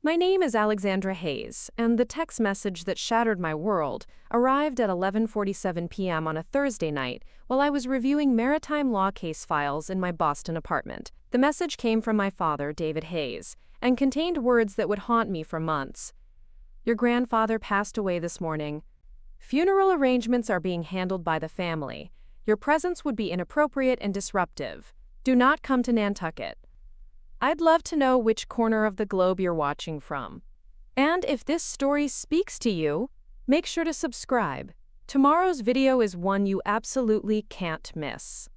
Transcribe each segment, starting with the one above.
My name is Alexandra Hayes, and the text message that shattered my world arrived at 11:47 p.m. on a Thursday night while I was reviewing maritime law case files in my Boston apartment. The message came from my father, David Hayes, and contained words that would haunt me for months. Your grandfather passed away this morning. Funeral arrangements are being handled by the family. Your presence would be inappropriate and disruptive. Do not come to Nantucket. I'd love to know which corner of the globe you're watching from. And if this story speaks to you, make sure to subscribe. Tomorrow's video is one you absolutely can't miss.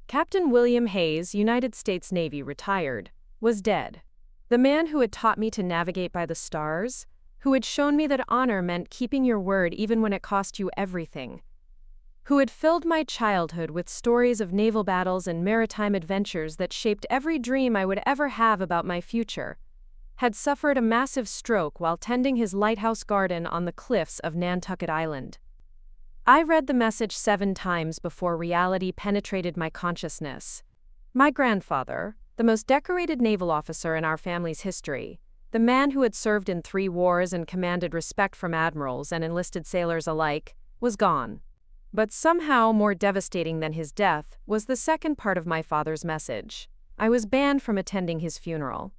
Captain William Hayes, United States Navy, retired, was dead. The man who had taught me to navigate by the stars, who had shown me that honor meant keeping your word even when it cost you everything, who had filled my childhood with stories of naval battles and maritime adventures that shaped every dream I would ever have about my future, had suffered a massive stroke while tending his lighthouse garden on the cliffs of Nantucket Island. I read the message 7 times before reality penetrated my consciousness. My grandfather, the most decorated naval officer in our family's history, the man who had served in 3 wars and commanded respect from admirals and enlisted sailors alike, was gone. But somehow more devastating than his death was the second part of my father's message. I was banned from attending his funeral.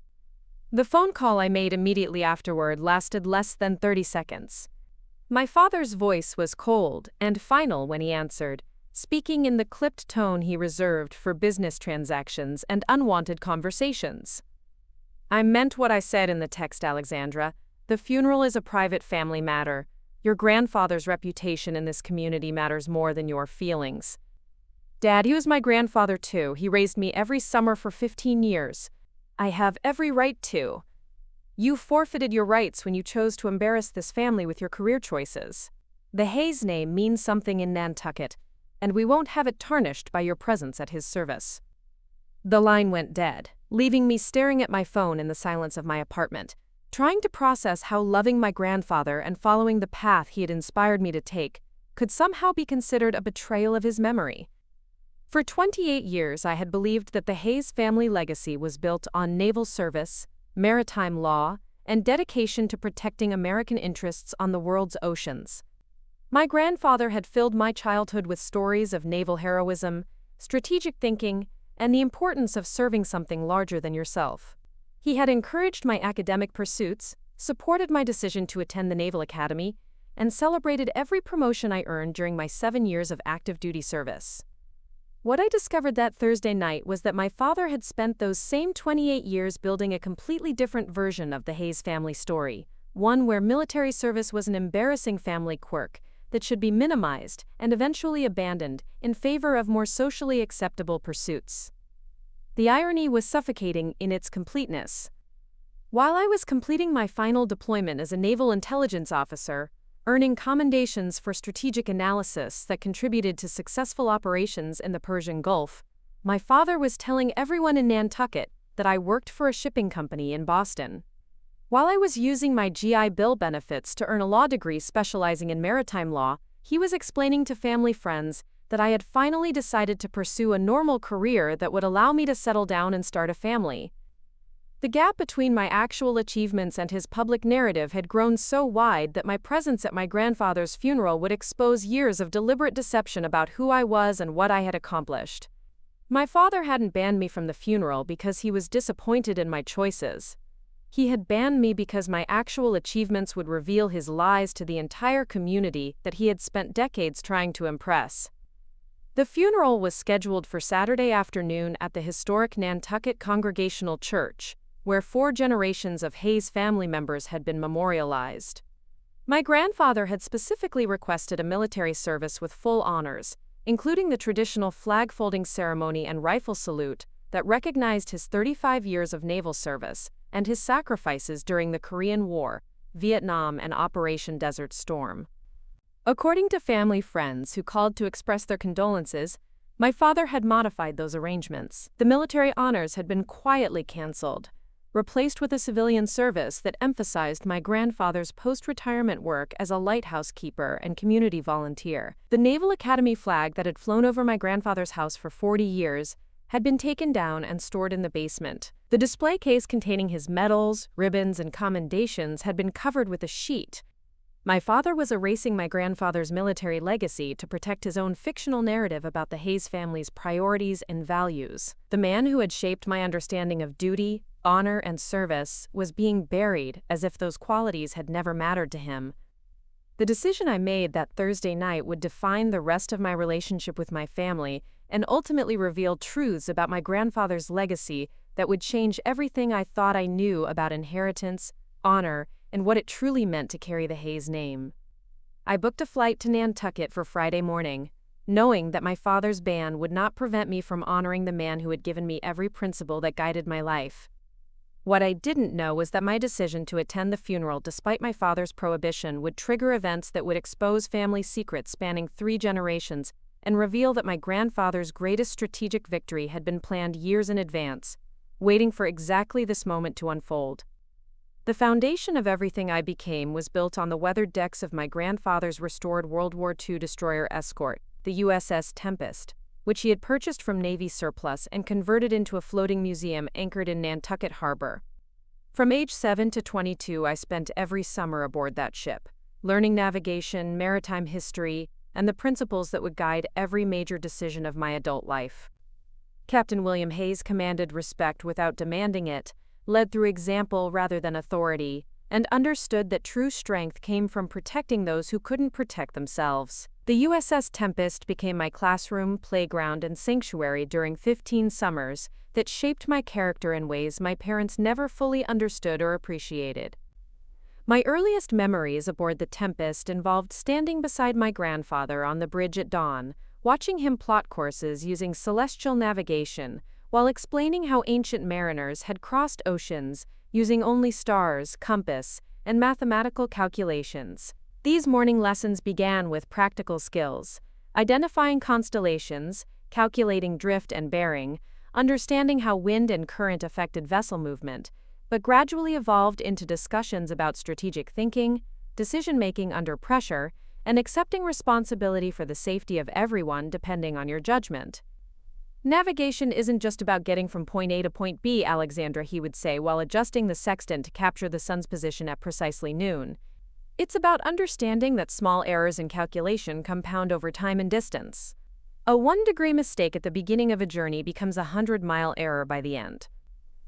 The phone call I made immediately afterward lasted less than 30 seconds. My father's voice was cold and final when he answered, speaking in the clipped tone he reserved for business transactions and unwanted conversations. I meant what I said in the text, Alexandra. The funeral is a private family matter. Your grandfather's reputation in this community matters more than your feelings. Dad, he was my grandfather too. He raised me every summer for 15 years. I have every right to. You forfeited your rights when you chose to embarrass this family with your career choices. The Hayes name means something in Nantucket, and we won't have it tarnished by your presence at his service. The line went dead, leaving me staring at my phone in the silence of my apartment, trying to process how loving my grandfather and following the path he had inspired me to take could somehow be considered a betrayal of his memory. For 28 years, I had believed that the Hayes family legacy was built on naval service, maritime law, and dedication to protecting American interests on the world's oceans. My grandfather had filled my childhood with stories of naval heroism, strategic thinking, and the importance of serving something larger than yourself. He had encouraged my academic pursuits, supported my decision to attend the Naval Academy, and celebrated every promotion I earned during my 7 years of active duty service. What I discovered that Thursday night was that my father had spent those same 28 years building a completely different version of the Hayes family story, one where military service was an embarrassing family quirk that should be minimized and eventually abandoned in favor of more socially acceptable pursuits. The irony was suffocating in its completeness. While I was completing my final deployment as a naval intelligence officer, earning commendations for strategic analysis that contributed to successful operations in the Persian Gulf, my father was telling everyone in Nantucket that I worked for a shipping company in Boston. While I was using my GI Bill benefits to earn a law degree specializing in maritime law, he was explaining to family friends that I had finally decided to pursue a normal career that would allow me to settle down and start a family. The gap between my actual achievements and his public narrative had grown so wide that my presence at my grandfather's funeral would expose years of deliberate deception about who I was and what I had accomplished. My father hadn't banned me from the funeral because he was disappointed in my choices. He had banned me because my actual achievements would reveal his lies to the entire community that he had spent decades trying to impress. The funeral was scheduled for Saturday afternoon at the historic Nantucket Congregational Church, where 4 generations of Hayes family members had been memorialized. My grandfather had specifically requested a military service with full honors, including the traditional flag-folding ceremony and rifle salute that recognized his 35 years of naval service and his sacrifices during the Korean War, Vietnam, and Operation Desert Storm. According to family friends who called to express their condolences, my father had modified those arrangements. The military honors had been quietly canceled, replaced with a civilian service that emphasized my grandfather's post-retirement work as a lighthouse keeper and community volunteer. The Naval Academy flag that had flown over my grandfather's house for 40 years had been taken down and stored in the basement. The display case containing his medals, ribbons, and commendations had been covered with a sheet. My father was erasing my grandfather's military legacy to protect his own fictional narrative about the Hayes family's priorities and values. The man who had shaped my understanding of duty, honor, and service was being buried as if those qualities had never mattered to him. The decision I made that Thursday night would define the rest of my relationship with my family and ultimately reveal truths about my grandfather's legacy that would change everything I thought I knew about inheritance, honor, and what it truly meant to carry the Hayes name. I booked a flight to Nantucket for Friday morning, knowing that my father's ban would not prevent me from honoring the man who had given me every principle that guided my life. What I didn't know was that my decision to attend the funeral despite my father's prohibition would trigger events that would expose family secrets spanning 3 generations and reveal that my grandfather's greatest strategic victory had been planned years in advance, waiting for exactly this moment to unfold. The foundation of everything I became was built on the weathered decks of my grandfather's restored World War II destroyer escort, the USS Tempest, which he had purchased from Navy surplus and converted into a floating museum anchored in Nantucket Harbor. From age 7 to 22, I spent every summer aboard that ship, learning navigation, maritime history, and the principles that would guide every major decision of my adult life. Captain William Hayes commanded respect without demanding it, led through example rather than authority, and understood that true strength came from protecting those who couldn't protect themselves. The USS Tempest became my classroom, playground, and sanctuary during 15 summers that shaped my character in ways my parents never fully understood or appreciated. My earliest memories aboard the Tempest involved standing beside my grandfather on the bridge at dawn, watching him plot courses using celestial navigation, while explaining how ancient mariners had crossed oceans using only stars, compass, and mathematical calculations. These morning lessons began with practical skills, identifying constellations, calculating drift and bearing, understanding how wind and current affected vessel movement, but gradually evolved into discussions about strategic thinking, decision-making under pressure, and accepting responsibility for the safety of everyone depending on your judgment. Navigation isn't just about getting from point A to point B, Alexandra, he would say while adjusting the sextant to capture the sun's position at precisely noon. It's about understanding that small errors in calculation compound over time and distance. A 1-degree mistake at the beginning of a journey becomes a 100-mile error by the end.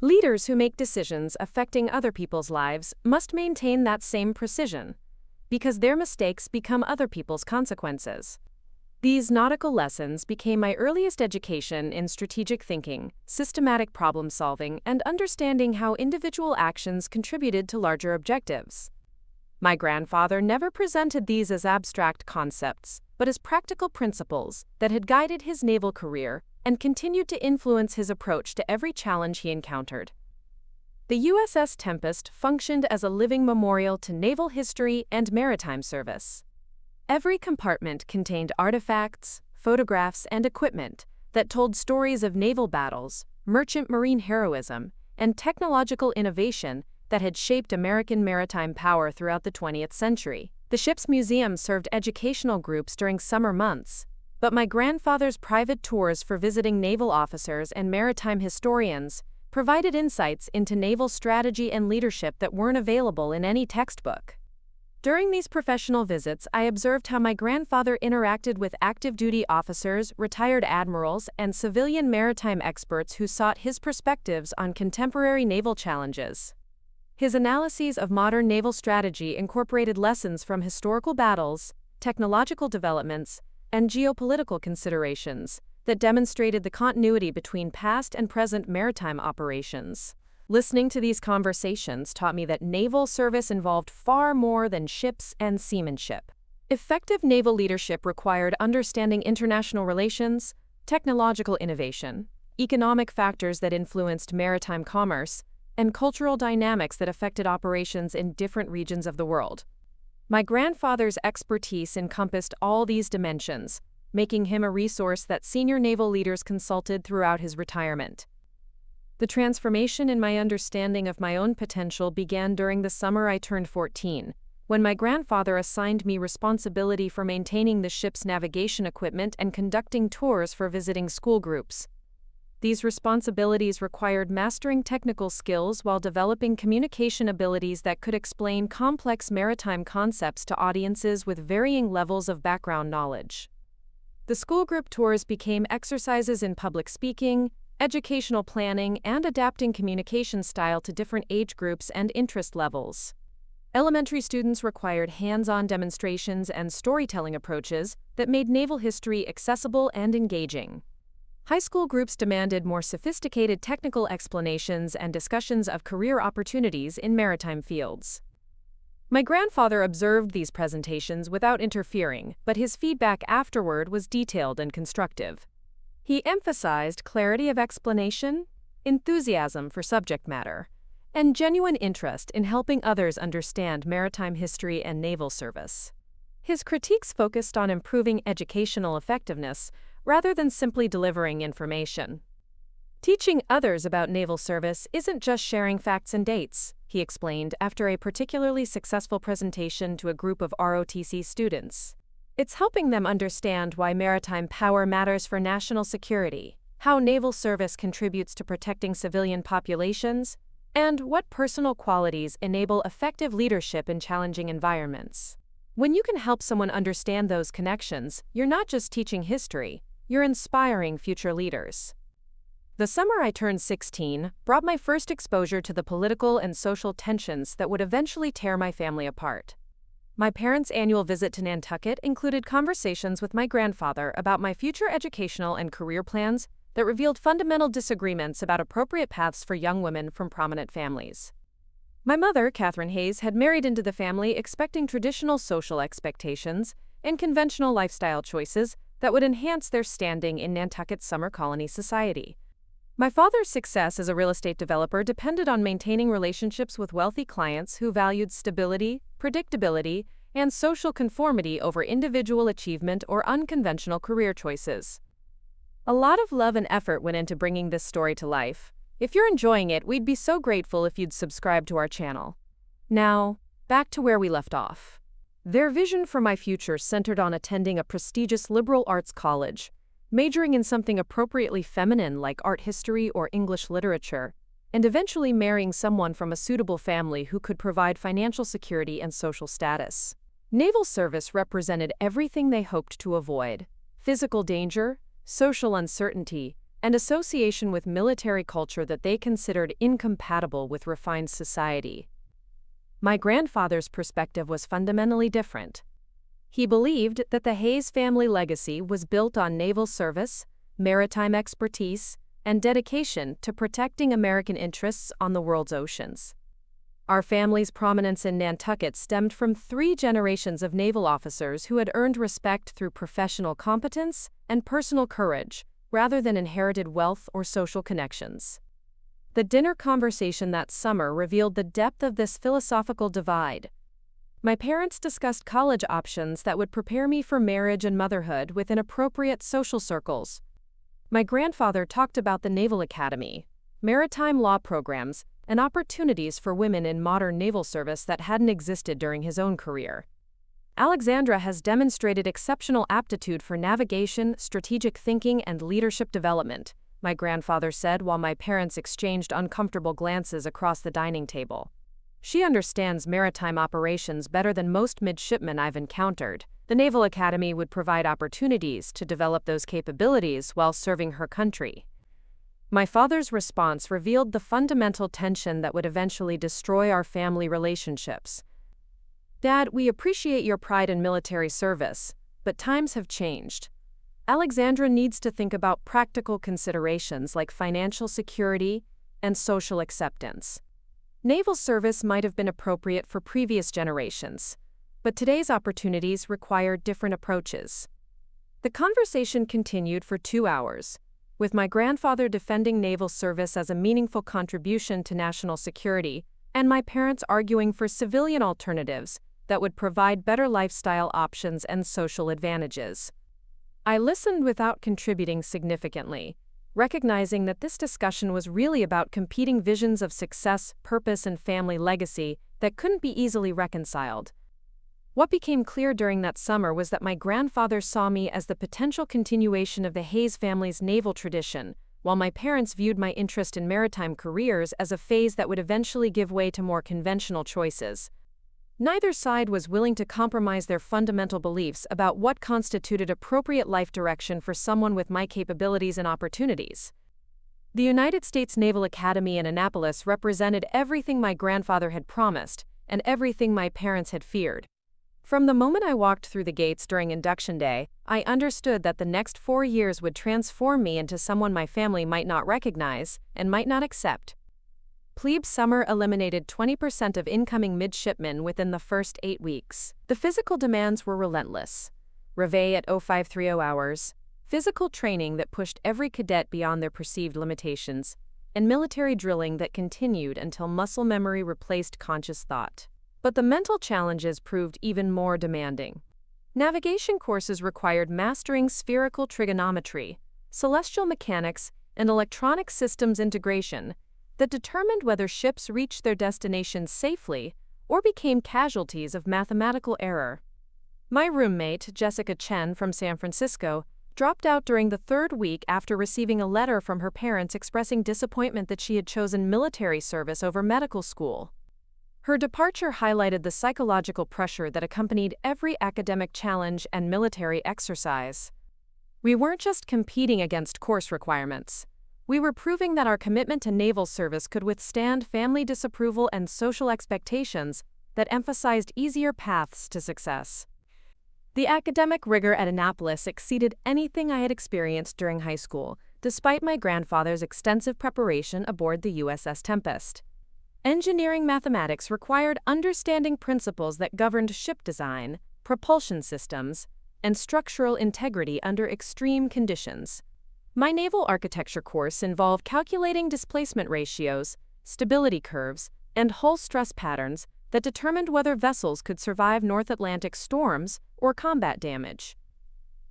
Leaders who make decisions affecting other people's lives must maintain that same precision, because their mistakes become other people's consequences. These nautical lessons became my earliest education in strategic thinking, systematic problem solving, and understanding how individual actions contributed to larger objectives. My grandfather never presented these as abstract concepts, but as practical principles that had guided his naval career and continued to influence his approach to every challenge he encountered. The USS Tempest functioned as a living memorial to naval history and maritime service. Every compartment contained artifacts, photographs, and equipment that told stories of naval battles, merchant marine heroism, and technological innovation that had shaped American maritime power throughout the 20th century. The ship's museum served educational groups during summer months, but my grandfather's private tours for visiting naval officers and maritime historians provided insights into naval strategy and leadership that weren't available in any textbook. During these professional visits, I observed how my grandfather interacted with active duty officers, retired admirals, and civilian maritime experts who sought his perspectives on contemporary naval challenges. His analyses of modern naval strategy incorporated lessons from historical battles, technological developments, and geopolitical considerations that demonstrated the continuity between past and present maritime operations. Listening to these conversations taught me that naval service involved far more than ships and seamanship. Effective naval leadership required understanding international relations, technological innovation, economic factors that influenced maritime commerce, and cultural dynamics that affected operations in different regions of the world. My grandfather's expertise encompassed all these dimensions, making him a resource that senior naval leaders consulted throughout his retirement. The transformation in my understanding of my own potential began during the summer I turned 14, when my grandfather assigned me responsibility for maintaining the ship's navigation equipment and conducting tours for visiting school groups. These responsibilities required mastering technical skills while developing communication abilities that could explain complex maritime concepts to audiences with varying levels of background knowledge. The school group tours became exercises in public speaking, educational planning, and adapting communication style to different age groups and interest levels. Elementary students required hands-on demonstrations and storytelling approaches that made naval history accessible and engaging. High school groups demanded more sophisticated technical explanations and discussions of career opportunities in maritime fields. My grandfather observed these presentations without interfering, but his feedback afterward was detailed and constructive. He emphasized clarity of explanation, enthusiasm for subject matter, and genuine interest in helping others understand maritime history and naval service. His critiques focused on improving educational effectiveness rather than simply delivering information. Teaching others about naval service isn't just sharing facts and dates, he explained after a particularly successful presentation to a group of ROTC students. It's helping them understand why maritime power matters for national security, how naval service contributes to protecting civilian populations, and what personal qualities enable effective leadership in challenging environments. When you can help someone understand those connections, you're not just teaching history, you're inspiring future leaders. The summer I turned 16 brought my first exposure to the political and social tensions that would eventually tear my family apart. My parents' annual visit to Nantucket included conversations with my grandfather about my future educational and career plans that revealed fundamental disagreements about appropriate paths for young women from prominent families. My mother, Catherine Hayes, had married into the family expecting traditional social expectations and conventional lifestyle choices that would enhance their standing in Nantucket's summer colony society. My father's success as a real estate developer depended on maintaining relationships with wealthy clients who valued stability, predictability, and social conformity over individual achievement or unconventional career choices. A lot of love and effort went into bringing this story to life. If you're enjoying it, we'd be so grateful if you'd subscribe to our channel. Now, back to where we left off. Their vision for my future centered on attending a prestigious liberal arts college, majoring in something appropriately feminine like art history or English literature, and eventually marrying someone from a suitable family who could provide financial security and social status. Naval service represented everything they hoped to avoid: physical danger, social uncertainty, and association with military culture that they considered incompatible with refined society. My grandfather's perspective was fundamentally different. He believed that the Hayes family legacy was built on naval service, maritime expertise, and dedication to protecting American interests on the world's oceans. Our family's prominence in Nantucket stemmed from 3 generations of naval officers who had earned respect through professional competence and personal courage, rather than inherited wealth or social connections. The dinner conversation that summer revealed the depth of this philosophical divide. My parents discussed college options that would prepare me for marriage and motherhood within appropriate social circles. My grandfather talked about the Naval Academy, maritime law programs, and opportunities for women in modern naval service that hadn't existed during his own career. Alexandra has demonstrated exceptional aptitude for navigation, strategic thinking, and leadership development, my grandfather said while my parents exchanged uncomfortable glances across the dining table. She understands maritime operations better than most midshipmen I've encountered. The Naval Academy would provide opportunities to develop those capabilities while serving her country. My father's response revealed the fundamental tension that would eventually destroy our family relationships. Dad, we appreciate your pride in military service, but times have changed. Alexandra needs to think about practical considerations like financial security and social acceptance. Naval service might have been appropriate for previous generations, but today's opportunities require different approaches. The conversation continued for 2 hours, with my grandfather defending naval service as a meaningful contribution to national security, and my parents arguing for civilian alternatives that would provide better lifestyle options and social advantages. I listened without contributing significantly, recognizing that this discussion was really about competing visions of success, purpose, and family legacy that couldn't be easily reconciled. What became clear during that summer was that my grandfather saw me as the potential continuation of the Hayes family's naval tradition, while my parents viewed my interest in maritime careers as a phase that would eventually give way to more conventional choices. Neither side was willing to compromise their fundamental beliefs about what constituted appropriate life direction for someone with my capabilities and opportunities. The United States Naval Academy in Annapolis represented everything my grandfather had promised, and everything my parents had feared. From the moment I walked through the gates during induction day, I understood that the next 4 years would transform me into someone my family might not recognize and might not accept. Plebe summer eliminated 20% of incoming midshipmen within the first 8 weeks. The physical demands were relentless. Reveille at 0530 hours, physical training that pushed every cadet beyond their perceived limitations, and military drilling that continued until muscle memory replaced conscious thought. But the mental challenges proved even more demanding. Navigation courses required mastering spherical trigonometry, celestial mechanics, and electronic systems integration that determined whether ships reached their destinations safely or became casualties of mathematical error. My roommate, Jessica Chen from San Francisco, dropped out during the 3rd week after receiving a letter from her parents expressing disappointment that she had chosen military service over medical school. Her departure highlighted the psychological pressure that accompanied every academic challenge and military exercise. We weren't just competing against course requirements. We were proving that our commitment to naval service could withstand family disapproval and social expectations that emphasized easier paths to success. The academic rigor at Annapolis exceeded anything I had experienced during high school, despite my grandfather's extensive preparation aboard the USS Tempest. Engineering mathematics required understanding principles that governed ship design, propulsion systems, and structural integrity under extreme conditions. My naval architecture course involved calculating displacement ratios, stability curves, and hull stress patterns that determined whether vessels could survive North Atlantic storms or combat damage.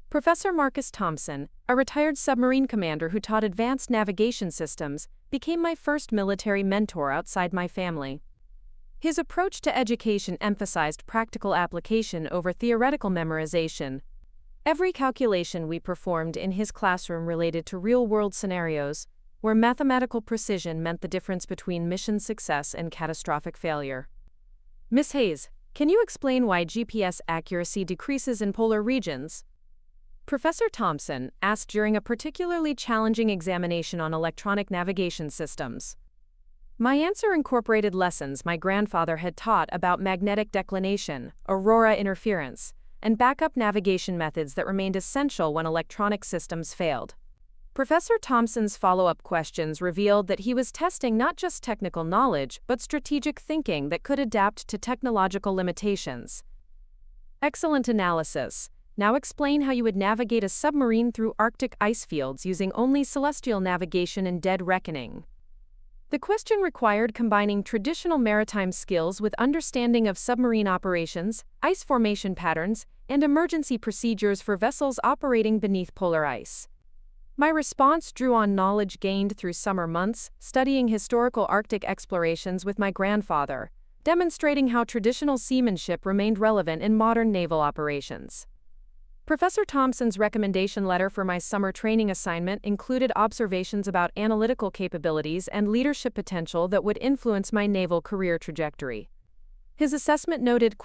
Professor Marcus Thompson, a retired submarine commander who taught advanced navigation systems, became my first military mentor outside my family. His approach to education emphasized practical application over theoretical memorization. Every calculation we performed in his classroom related to real-world scenarios, where mathematical precision meant the difference between mission success and catastrophic failure. Miss Hayes, can you explain why GPS accuracy decreases in polar regions? Professor Thompson asked during a particularly challenging examination on electronic navigation systems. My answer incorporated lessons my grandfather had taught about magnetic declination, aurora interference, and backup navigation methods that remained essential when electronic systems failed. Professor Thompson's follow-up questions revealed that he was testing not just technical knowledge, but strategic thinking that could adapt to technological limitations. Excellent analysis. Now explain how you would navigate a submarine through Arctic ice fields using only celestial navigation and dead reckoning. The question required combining traditional maritime skills with understanding of submarine operations, ice formation patterns, and emergency procedures for vessels operating beneath polar ice. My response drew on knowledge gained through summer months, studying historical Arctic explorations with my grandfather, demonstrating how traditional seamanship remained relevant in modern naval operations. Professor Thompson's recommendation letter for my summer training assignment included observations about analytical capabilities and leadership potential that would influence my naval career trajectory. His assessment noted,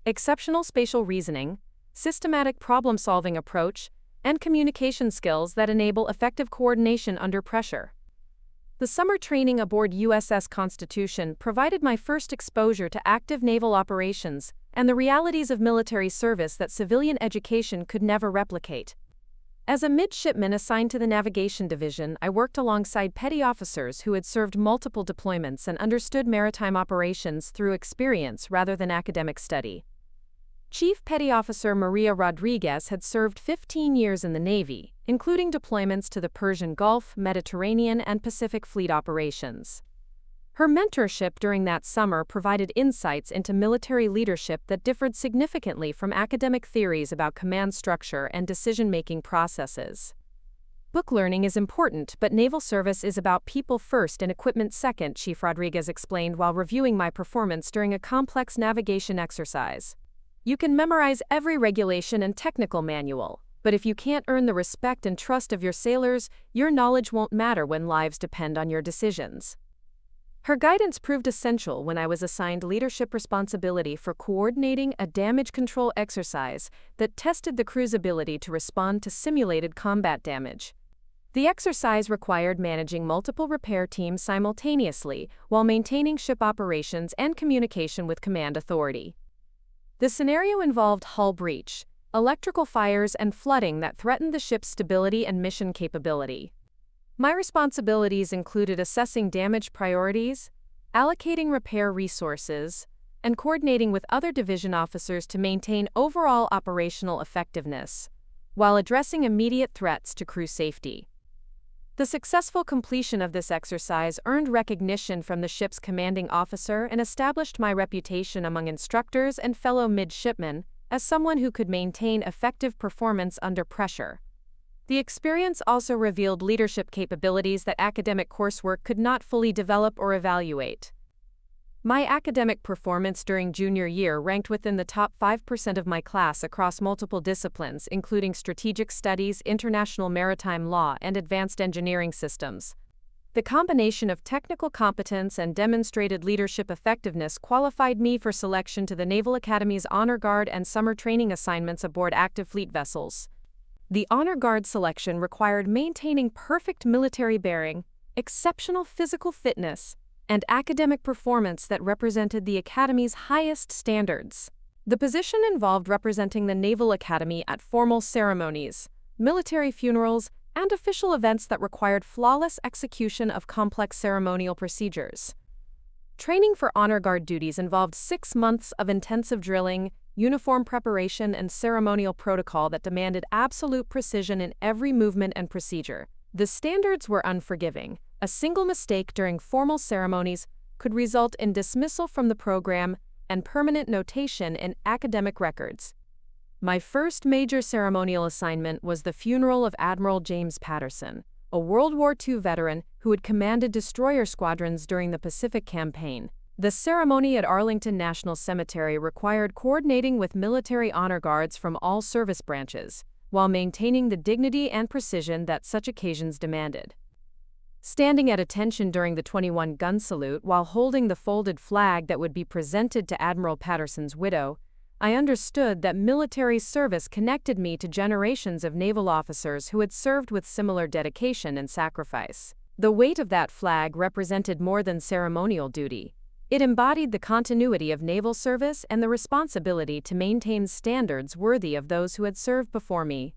exceptional spatial reasoning, systematic problem-solving approach, and communication skills that enable effective coordination under pressure. The summer training aboard USS Constitution provided my first exposure to active naval operations and the realities of military service that civilian education could never replicate. As a midshipman assigned to the Navigation Division, I worked alongside petty officers who had served multiple deployments and understood maritime operations through experience rather than academic study. Chief Petty Officer Maria Rodriguez had served 15 years in the Navy, including deployments to the Persian Gulf, Mediterranean, and Pacific Fleet operations. Her mentorship during that summer provided insights into military leadership that differed significantly from academic theories about command structure and decision-making processes. Book learning is important, but naval service is about people first and equipment second, Chief Rodriguez explained while reviewing my performance during a complex navigation exercise. You can memorize every regulation and technical manual, But if you can't earn the respect and trust of your sailors, your knowledge won't matter when lives depend on your decisions. Her guidance proved essential when I was assigned leadership responsibility for coordinating a damage control exercise that tested the crew's ability to respond to simulated combat damage. The exercise required managing multiple repair teams simultaneously while maintaining ship operations and communication with command authority. The scenario involved hull breach, electrical fires, and flooding that threatened the ship's stability and mission capability. My responsibilities included assessing damage priorities, allocating repair resources, and coordinating with other division officers to maintain overall operational effectiveness, while addressing immediate threats to crew safety. The successful completion of this exercise earned recognition from the ship's commanding officer and established my reputation among instructors and fellow midshipmen as someone who could maintain effective performance under pressure. The experience also revealed leadership capabilities that academic coursework could not fully develop or evaluate. My academic performance during junior year ranked within the top 5% of my class across multiple disciplines, including strategic studies, international maritime law, and advanced engineering systems. The combination of technical competence and demonstrated leadership effectiveness qualified me for selection to the Naval Academy's Honor Guard and summer training assignments aboard active fleet vessels. The Honor Guard selection required maintaining perfect military bearing, exceptional physical fitness, and academic performance that represented the Academy's highest standards. The position involved representing the Naval Academy at formal ceremonies, military funerals, and official events that required flawless execution of complex ceremonial procedures. Training for Honor Guard duties involved 6 months of intensive drilling, uniform preparation, and ceremonial protocol that demanded absolute precision in every movement and procedure. The standards were unforgiving. A single mistake during formal ceremonies could result in dismissal from the program and permanent notation in academic records. My first major ceremonial assignment was the funeral of Admiral James Patterson, a World War II veteran who had commanded destroyer squadrons during the Pacific Campaign. The ceremony at Arlington National Cemetery required coordinating with military honor guards from all service branches, while maintaining the dignity and precision that such occasions demanded. Standing at attention during the 21-gun salute while holding the folded flag that would be presented to Admiral Patterson's widow, I understood that military service connected me to generations of naval officers who had served with similar dedication and sacrifice. The weight of that flag represented more than ceremonial duty. It embodied the continuity of naval service and the responsibility to maintain standards worthy of those who had served before me.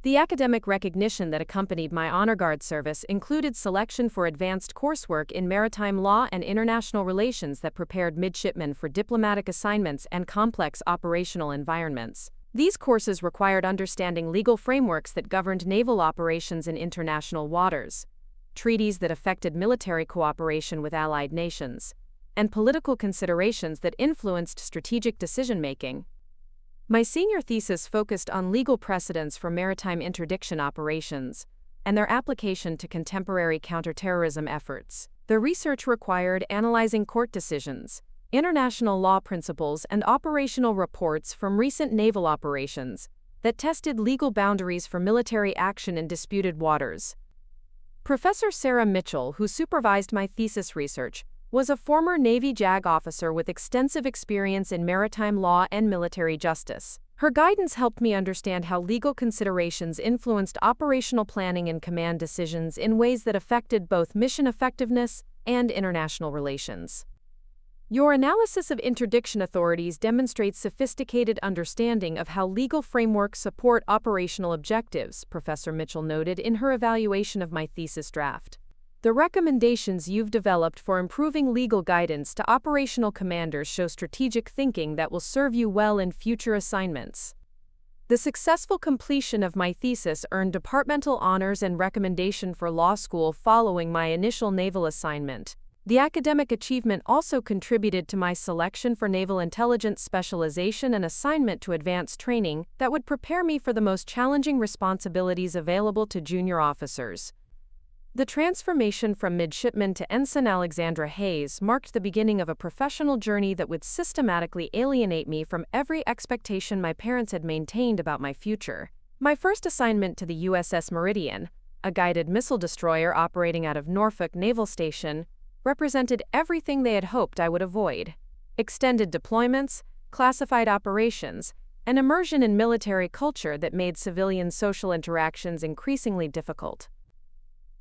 The academic recognition that accompanied my Honor Guard service included selection for advanced coursework in maritime law and international relations that prepared midshipmen for diplomatic assignments and complex operational environments. These courses required understanding legal frameworks that governed naval operations in international waters, treaties that affected military cooperation with allied nations, and political considerations that influenced strategic decision-making. My senior thesis focused on legal precedents for maritime interdiction operations and their application to contemporary counterterrorism efforts. The research required analyzing court decisions, international law principles, and operational reports from recent naval operations that tested legal boundaries for military action in disputed waters. Professor Sarah Mitchell, who supervised my thesis research, was a former Navy JAG officer with extensive experience in maritime law and military justice. Her guidance helped me understand how legal considerations influenced operational planning and command decisions in ways that affected both mission effectiveness and international relations. Your analysis of interdiction authorities demonstrates sophisticated understanding of how legal frameworks support operational objectives, Professor Mitchell noted in her evaluation of my thesis draft. The recommendations you've developed for improving legal guidance to operational commanders show strategic thinking that will serve you well in future assignments. The successful completion of my thesis earned departmental honors and recommendation for law school following my initial naval assignment. The academic achievement also contributed to my selection for naval intelligence specialization and assignment to advanced training that would prepare me for the most challenging responsibilities available to junior officers. The transformation from midshipman to Ensign Alexandra Hayes marked the beginning of a professional journey that would systematically alienate me from every expectation my parents had maintained about my future. My first assignment to the USS Meridian, a guided missile destroyer operating out of Norfolk Naval Station, represented everything they had hoped I would avoid: extended deployments, classified operations, and immersion in military culture that made civilian social interactions increasingly difficult.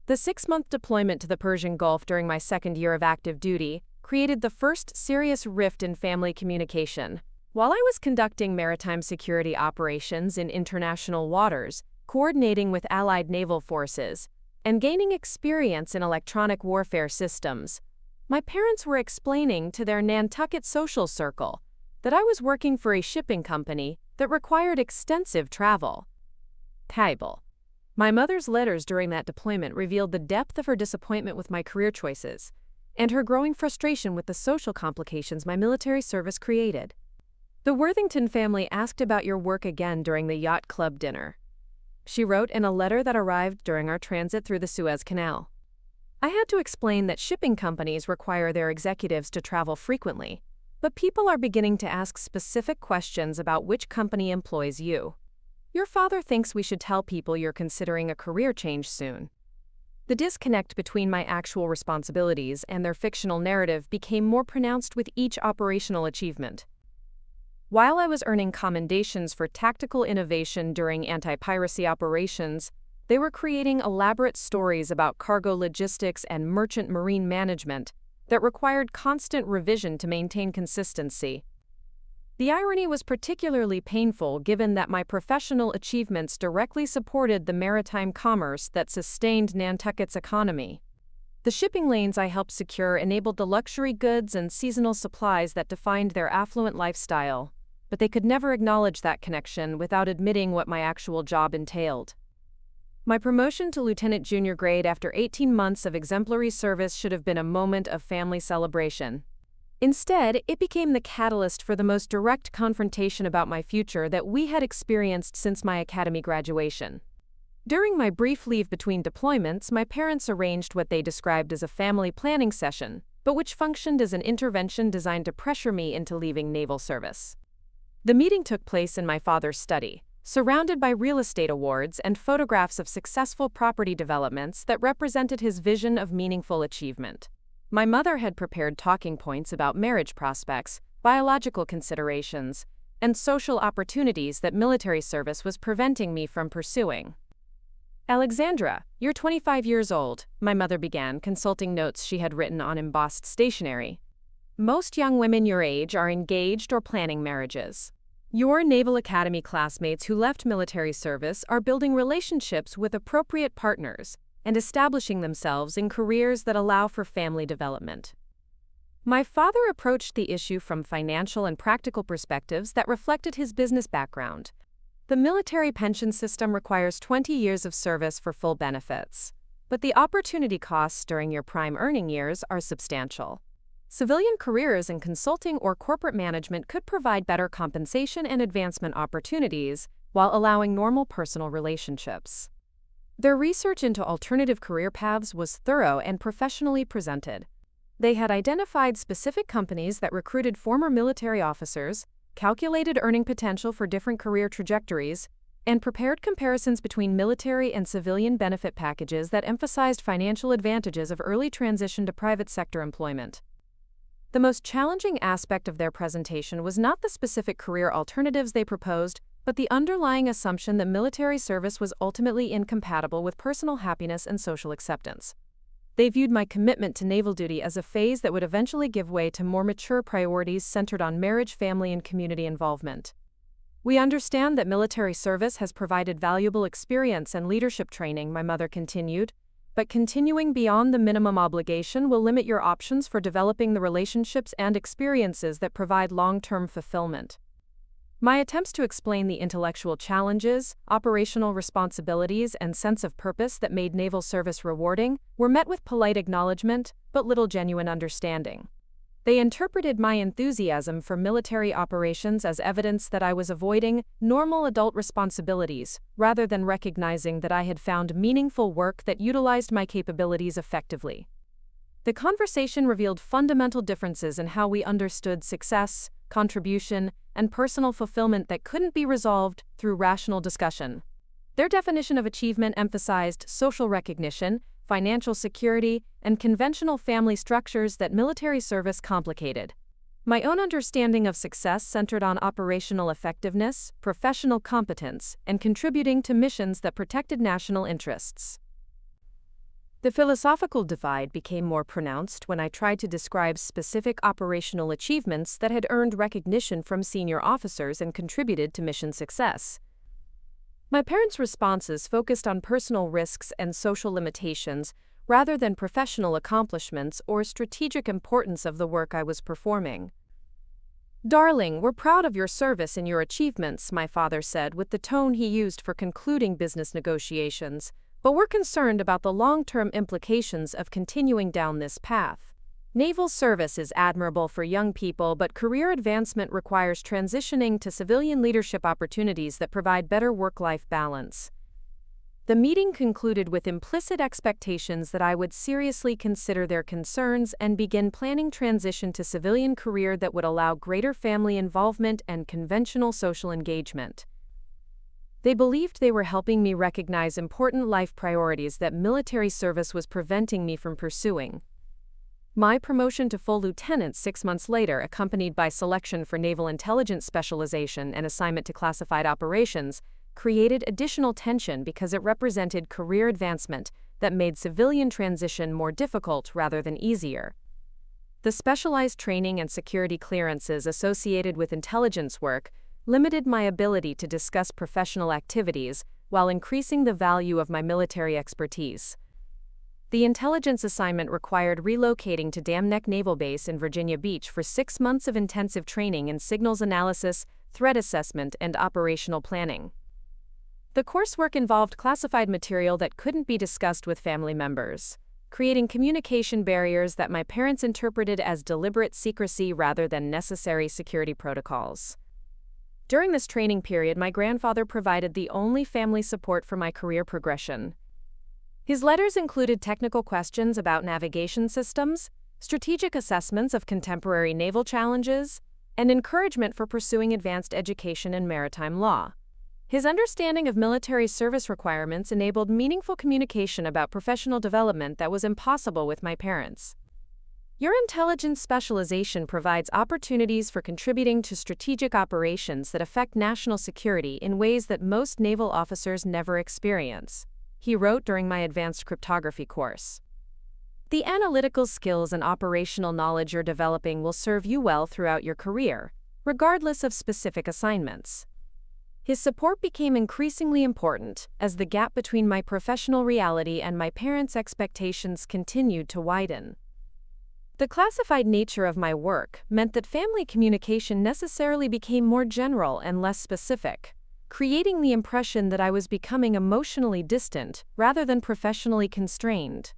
The 6-month deployment to the Persian Gulf during my second year of active duty created the first serious rift in family communication. While I was conducting maritime security operations in international waters, coordinating with Allied naval forces, and gaining experience in electronic warfare systems, my parents were explaining to their Nantucket social circle that I was working for a shipping company that required extensive travel. Table. My mother's letters during that deployment revealed the depth of her disappointment with my career choices and her growing frustration with the social complications my military service created. The Worthington family asked about your work again during the yacht club dinner, she wrote in a letter that arrived during our transit through the Suez Canal. I had to explain that shipping companies require their executives to travel frequently, but people are beginning to ask specific questions about which company employs you. Your father thinks we should tell people you're considering a career change soon. The disconnect between my actual responsibilities and their fictional narrative became more pronounced with each operational achievement. While I was earning commendations for tactical innovation during anti-piracy operations, they were creating elaborate stories about cargo logistics and merchant marine management that required constant revision to maintain consistency. The irony was particularly painful given that my professional achievements directly supported the maritime commerce that sustained Nantucket's economy. The shipping lanes I helped secure enabled the luxury goods and seasonal supplies that defined their affluent lifestyle, but they could never acknowledge that connection without admitting what my actual job entailed. My promotion to lieutenant junior grade after 18 months of exemplary service should have been a moment of family celebration. Instead, it became the catalyst for the most direct confrontation about my future that we had experienced since my academy graduation. During my brief leave between deployments, my parents arranged what they described as a family planning session, but which functioned as an intervention designed to pressure me into leaving naval service. The meeting took place in my father's study, surrounded by real estate awards and photographs of successful property developments that represented his vision of meaningful achievement. My mother had prepared talking points about marriage prospects, biological considerations, and social opportunities that military service was preventing me from pursuing. Alexandra, you're 25 years old, my mother began, consulting notes she had written on embossed stationery. Most young women your age are engaged or planning marriages. Your Naval Academy classmates who left military service are building relationships with appropriate partners and establishing themselves in careers that allow for family development. My father approached the issue from financial and practical perspectives that reflected his business background. The military pension system requires 20 years of service for full benefits, but the opportunity costs during your prime earning years are substantial. Civilian careers in consulting or corporate management could provide better compensation and advancement opportunities while allowing normal personal relationships. Their research into alternative career paths was thorough and professionally presented. They had identified specific companies that recruited former military officers, calculated earning potential for different career trajectories, and prepared comparisons between military and civilian benefit packages that emphasized financial advantages of early transition to private sector employment. The most challenging aspect of their presentation was not the specific career alternatives they proposed, but the underlying assumption that military service was ultimately incompatible with personal happiness and social acceptance. They viewed my commitment to naval duty as a phase that would eventually give way to more mature priorities centered on marriage, family, and community involvement. We understand that military service has provided valuable experience and leadership training, my mother continued, but continuing beyond the minimum obligation will limit your options for developing the relationships and experiences that provide long-term fulfillment. My attempts to explain the intellectual challenges, operational responsibilities, and sense of purpose that made naval service rewarding were met with polite acknowledgement, but little genuine understanding. They interpreted my enthusiasm for military operations as evidence that I was avoiding normal adult responsibilities, rather than recognizing that I had found meaningful work that utilized my capabilities effectively. The conversation revealed fundamental differences in how we understood success, contribution, and personal fulfillment that couldn't be resolved through rational discussion. Their definition of achievement emphasized social recognition, financial security, and conventional family structures that military service complicated. My own understanding of success centered on operational effectiveness, professional competence, and contributing to missions that protected national interests. The philosophical divide became more pronounced when I tried to describe specific operational achievements that had earned recognition from senior officers and contributed to mission success. My parents' responses focused on personal risks and social limitations rather than professional accomplishments or strategic importance of the work I was performing. "Darling, we're proud of your service and your achievements," my father said with the tone he used for concluding business negotiations, "but we're concerned about the long-term implications of continuing down this path. Naval service is admirable for young people, but career advancement requires transitioning to civilian leadership opportunities that provide better work-life balance." The meeting concluded with implicit expectations that I would seriously consider their concerns and begin planning transition to civilian career that would allow greater family involvement and conventional social engagement. They believed they were helping me recognize important life priorities that military service was preventing me from pursuing. My promotion to full lieutenant 6 months later, accompanied by selection for naval intelligence specialization and assignment to classified operations, created additional tension because it represented career advancement that made civilian transition more difficult rather than easier. The specialized training and security clearances associated with intelligence work limited my ability to discuss professional activities while increasing the value of my military expertise. The intelligence assignment required relocating to Dam Neck Naval Base in Virginia Beach for 6 months of intensive training in signals analysis, threat assessment, and operational planning. The coursework involved classified material that couldn't be discussed with family members, creating communication barriers that my parents interpreted as deliberate secrecy rather than necessary security protocols. During this training period, my grandfather provided the only family support for my career progression. His letters included technical questions about navigation systems, strategic assessments of contemporary naval challenges, and encouragement for pursuing advanced education in maritime law. His understanding of military service requirements enabled meaningful communication about professional development that was impossible with my parents. Your intelligence specialization provides opportunities for contributing to strategic operations that affect national security in ways that most naval officers never experience, he wrote during my advanced cryptography course. The analytical skills and operational knowledge you're developing will serve you well throughout your career, regardless of specific assignments. His support became increasingly important as the gap between my professional reality and my parents' expectations continued to widen. The classified nature of my work meant that family communication necessarily became more general and less specific, creating the impression that I was becoming emotionally distant rather than professionally constrained.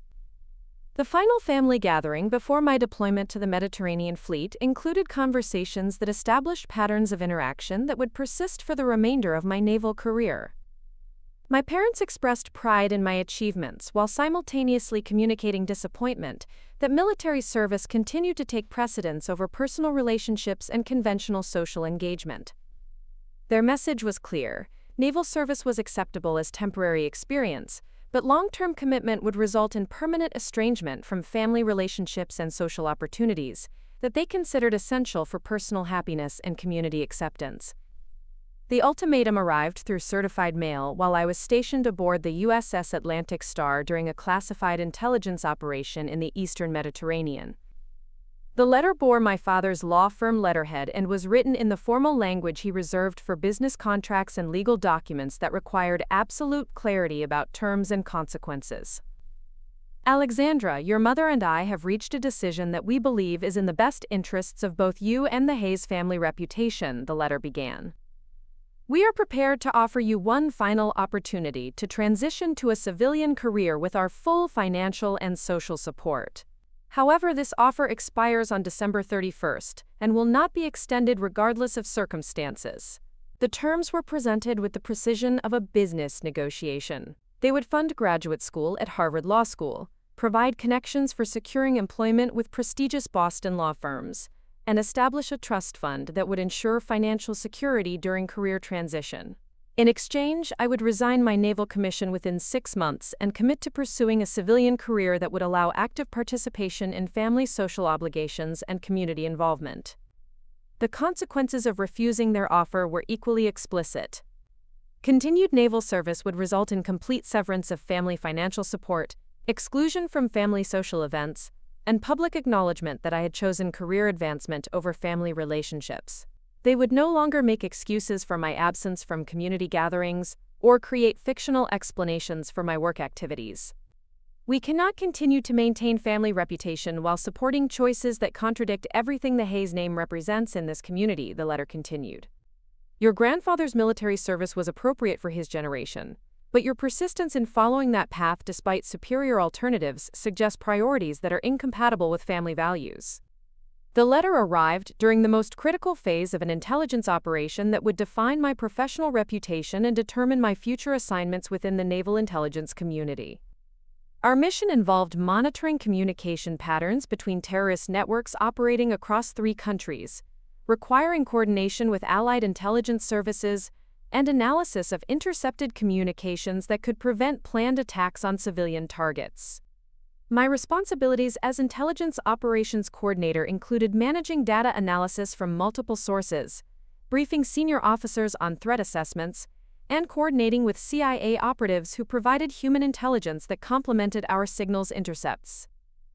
The final family gathering before my deployment to the Mediterranean Fleet included conversations that established patterns of interaction that would persist for the remainder of my naval career. My parents expressed pride in my achievements while simultaneously communicating disappointment that military service continued to take precedence over personal relationships and conventional social engagement. Their message was clear: naval service was acceptable as temporary experience, but long-term commitment would result in permanent estrangement from family relationships and social opportunities that they considered essential for personal happiness and community acceptance. The ultimatum arrived through certified mail while I was stationed aboard the USS Atlantic Star during a classified intelligence operation in the eastern Mediterranean. The letter bore my father's law firm letterhead and was written in the formal language he reserved for business contracts and legal documents that required absolute clarity about terms and consequences. "Alexandra, your mother and I have reached a decision that we believe is in the best interests of both you and the Hayes family reputation," the letter began. "We are prepared to offer you one final opportunity to transition to a civilian career with our full financial and social support. However, this offer expires on December 31st and will not be extended regardless of circumstances." The terms were presented with the precision of a business negotiation. They would fund graduate school at Harvard Law School, provide connections for securing employment with prestigious Boston law firms, and establish a trust fund that would ensure financial security during career transition. In exchange, I would resign my naval commission within 6 months and commit to pursuing a civilian career that would allow active participation in family social obligations and community involvement. The consequences of refusing their offer were equally explicit. Continued naval service would result in complete severance of family financial support, exclusion from family social events, and public acknowledgement that I had chosen career advancement over family relationships. They would no longer make excuses for my absence from community gatherings or create fictional explanations for my work activities. We cannot continue to maintain family reputation while supporting choices that contradict everything the Hayes name represents in this community, the letter continued. Your grandfather's military service was appropriate for his generation, but your persistence in following that path despite superior alternatives suggests priorities that are incompatible with family values. The letter arrived during the most critical phase of an intelligence operation that would define my professional reputation and determine my future assignments within the naval intelligence community. Our mission involved monitoring communication patterns between terrorist networks operating across 3 countries, requiring coordination with allied intelligence services, and analysis of intercepted communications that could prevent planned attacks on civilian targets. My responsibilities as Intelligence Operations Coordinator included managing data analysis from multiple sources, briefing senior officers on threat assessments, and coordinating with CIA operatives who provided human intelligence that complemented our signals intercepts.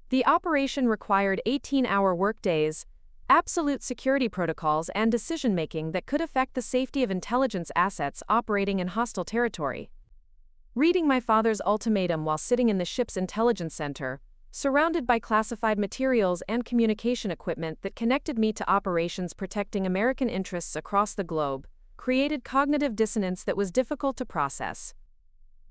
The operation required 18-hour workdays, absolute security protocols, and decision-making that could affect the safety of intelligence assets operating in hostile territory. Reading my father's ultimatum while sitting in the ship's intelligence center, surrounded by classified materials and communication equipment that connected me to operations protecting American interests across the globe, created cognitive dissonance that was difficult to process.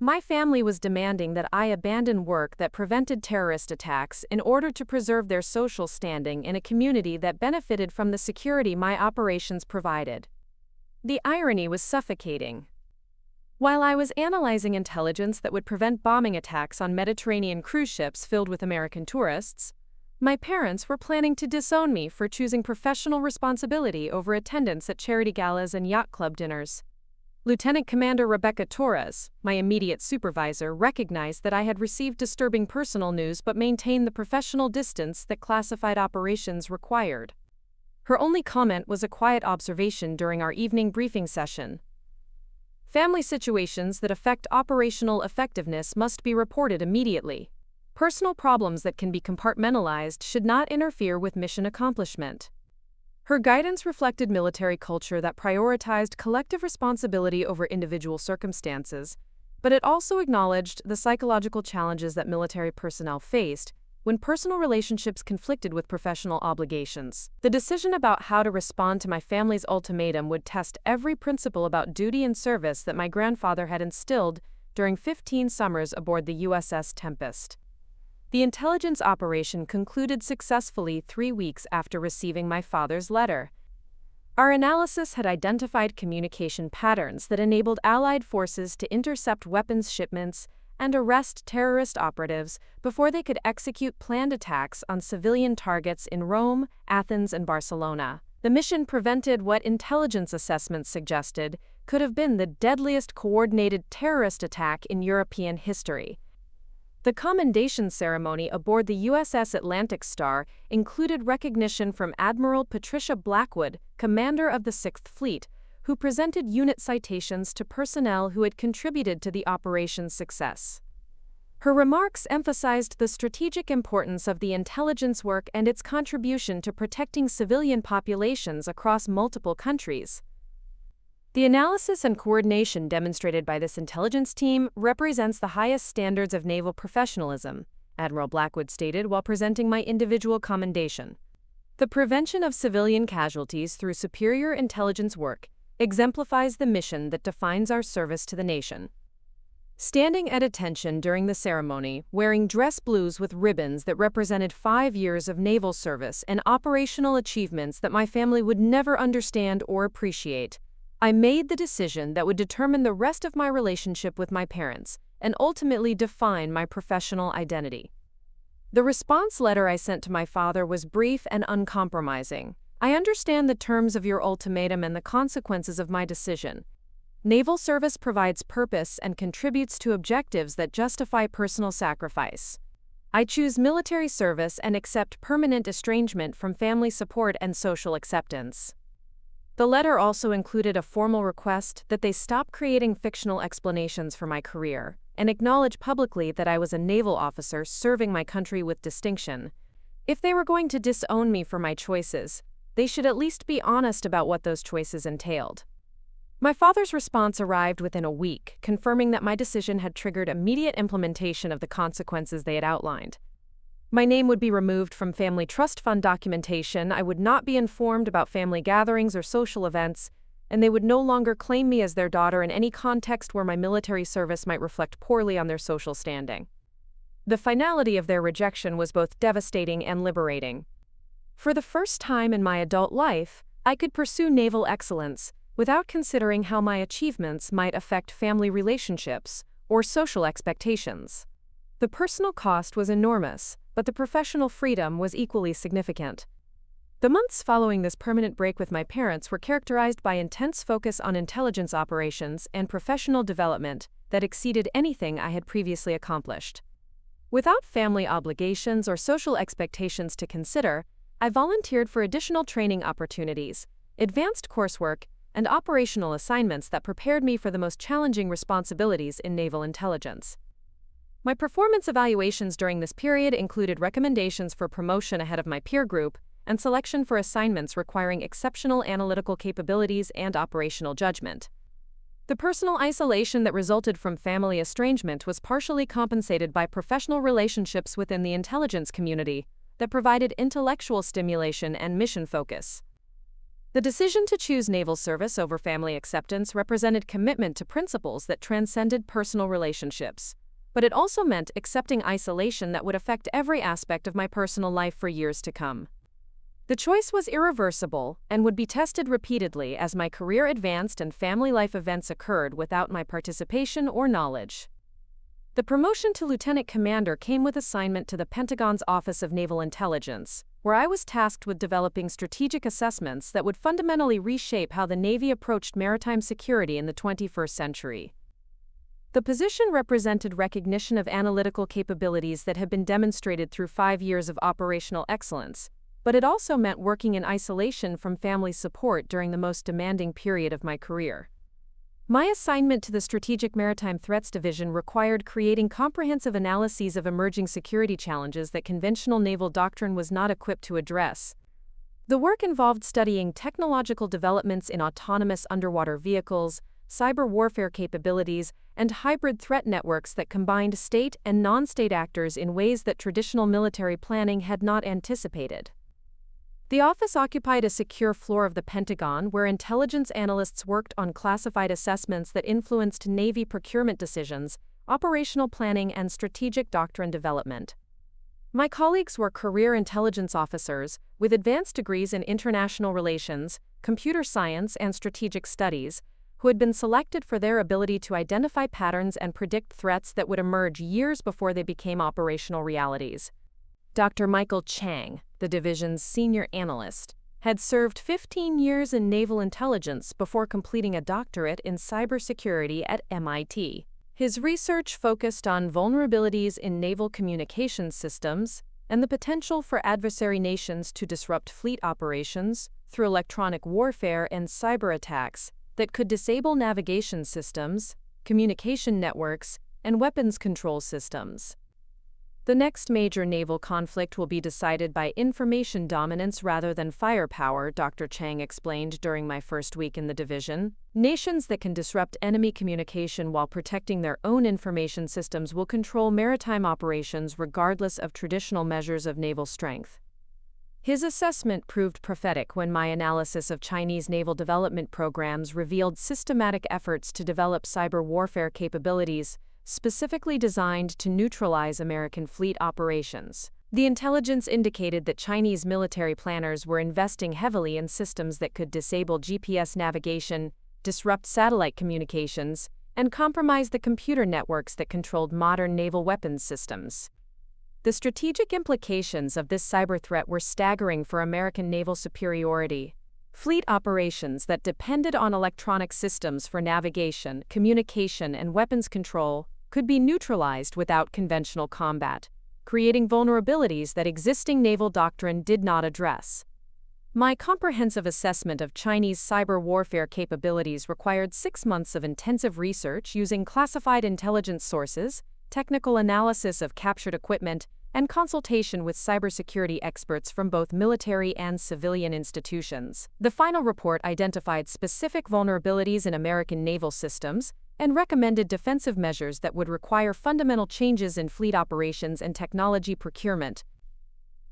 My family was demanding that I abandon work that prevented terrorist attacks in order to preserve their social standing in a community that benefited from the security my operations provided. The irony was suffocating. While I was analyzing intelligence that would prevent bombing attacks on Mediterranean cruise ships filled with American tourists, my parents were planning to disown me for choosing professional responsibility over attendance at charity galas and yacht club dinners. Lieutenant Commander Rebecca Torres, my immediate supervisor, recognized that I had received disturbing personal news but maintained the professional distance that classified operations required. Her only comment was a quiet observation during our evening briefing session. Family situations that affect operational effectiveness must be reported immediately. Personal problems that can be compartmentalized should not interfere with mission accomplishment. Her guidance reflected military culture that prioritized collective responsibility over individual circumstances, but it also acknowledged the psychological challenges that military personnel faced when personal relationships conflicted with professional obligations. The decision about how to respond to my family's ultimatum would test every principle about duty and service that my grandfather had instilled during 15 summers aboard the USS Tempest. The intelligence operation concluded successfully 3 weeks after receiving my father's letter. Our analysis had identified communication patterns that enabled Allied forces to intercept weapons shipments and arrest terrorist operatives before they could execute planned attacks on civilian targets in Rome, Athens, and Barcelona. The mission prevented what intelligence assessments suggested could have been the deadliest coordinated terrorist attack in European history. The commendation ceremony aboard the USS Atlantic Star included recognition from Admiral Patricia Blackwood, commander of the 6th Fleet, who presented unit citations to personnel who had contributed to the operation's success. Her remarks emphasized the strategic importance of the intelligence work and its contribution to protecting civilian populations across multiple countries. The analysis and coordination demonstrated by this intelligence team represents the highest standards of naval professionalism, Admiral Blackwood stated while presenting my individual commendation. The prevention of civilian casualties through superior intelligence work exemplifies the mission that defines our service to the nation. Standing at attention during the ceremony, wearing dress blues with ribbons that represented 5 years of naval service and operational achievements that my family would never understand or appreciate, I made the decision that would determine the rest of my relationship with my parents and ultimately define my professional identity. The response letter I sent to my father was brief and uncompromising. I understand the terms of your ultimatum and the consequences of my decision. Naval service provides purpose and contributes to objectives that justify personal sacrifice. I choose military service and accept permanent estrangement from family support and social acceptance. The letter also included a formal request that they stop creating fictional explanations for my career and acknowledge publicly that I was a naval officer serving my country with distinction. If they were going to disown me for my choices, they should at least be honest about what those choices entailed. My father's response arrived within a week, confirming that my decision had triggered immediate implementation of the consequences they had outlined. My name would be removed from family trust fund documentation, I would not be informed about family gatherings or social events, and they would no longer claim me as their daughter in any context where my military service might reflect poorly on their social standing. The finality of their rejection was both devastating and liberating. For the first time in my adult life, I could pursue naval excellence without considering how my achievements might affect family relationships or social expectations. The personal cost was enormous, but the professional freedom was equally significant. The months following this permanent break with my parents were characterized by intense focus on intelligence operations and professional development that exceeded anything I had previously accomplished. Without family obligations or social expectations to consider, I volunteered for additional training opportunities, advanced coursework, and operational assignments that prepared me for the most challenging responsibilities in naval intelligence. My performance evaluations during this period included recommendations for promotion ahead of my peer group and selection for assignments requiring exceptional analytical capabilities and operational judgment. The personal isolation that resulted from family estrangement was partially compensated by professional relationships within the intelligence community that provided intellectual stimulation and mission focus. The decision to choose naval service over family acceptance represented commitment to principles that transcended personal relationships. But it also meant accepting isolation that would affect every aspect of my personal life for years to come. The choice was irreversible and would be tested repeatedly as my career advanced and family life events occurred without my participation or knowledge. The promotion to lieutenant commander came with assignment to the Pentagon's Office of Naval Intelligence, where I was tasked with developing strategic assessments that would fundamentally reshape how the Navy approached maritime security in the 21st century. The position represented recognition of analytical capabilities that had been demonstrated through 5 years of operational excellence, but it also meant working in isolation from family support during the most demanding period of my career. My assignment to the Strategic Maritime Threats Division required creating comprehensive analyses of emerging security challenges that conventional naval doctrine was not equipped to address. The work involved studying technological developments in autonomous underwater vehicles, cyber warfare capabilities, and hybrid threat networks that combined state and non-state actors in ways that traditional military planning had not anticipated. The office occupied a secure floor of the Pentagon where intelligence analysts worked on classified assessments that influenced Navy procurement decisions, operational planning, and strategic doctrine development. My colleagues were career intelligence officers with advanced degrees in international relations, computer science, and strategic studies, who had been selected for their ability to identify patterns and predict threats that would emerge years before they became operational realities. Dr. Michael Chang, the division's senior analyst, had served 15 years in naval intelligence before completing a doctorate in cybersecurity at MIT. His research focused on vulnerabilities in naval communications systems and the potential for adversary nations to disrupt fleet operations through electronic warfare and cyber attacks that could disable navigation systems, communication networks, and weapons control systems. The next major naval conflict will be decided by information dominance rather than firepower, Dr. Chang explained during my first week in the division. Nations that can disrupt enemy communication while protecting their own information systems will control maritime operations regardless of traditional measures of naval strength. His assessment proved prophetic when my analysis of Chinese naval development programs revealed systematic efforts to develop cyber warfare capabilities specifically designed to neutralize American fleet operations. The intelligence indicated that Chinese military planners were investing heavily in systems that could disable GPS navigation, disrupt satellite communications, and compromise the computer networks that controlled modern naval weapons systems. The strategic implications of this cyber threat were staggering for American naval superiority. Fleet operations that depended on electronic systems for navigation, communication, and weapons control could be neutralized without conventional combat, creating vulnerabilities that existing naval doctrine did not address. My comprehensive assessment of Chinese cyber warfare capabilities required 6 months of intensive research using classified intelligence sources, technical analysis of captured equipment, and consultation with cybersecurity experts from both military and civilian institutions. The final report identified specific vulnerabilities in American naval systems and recommended defensive measures that would require fundamental changes in fleet operations and technology procurement.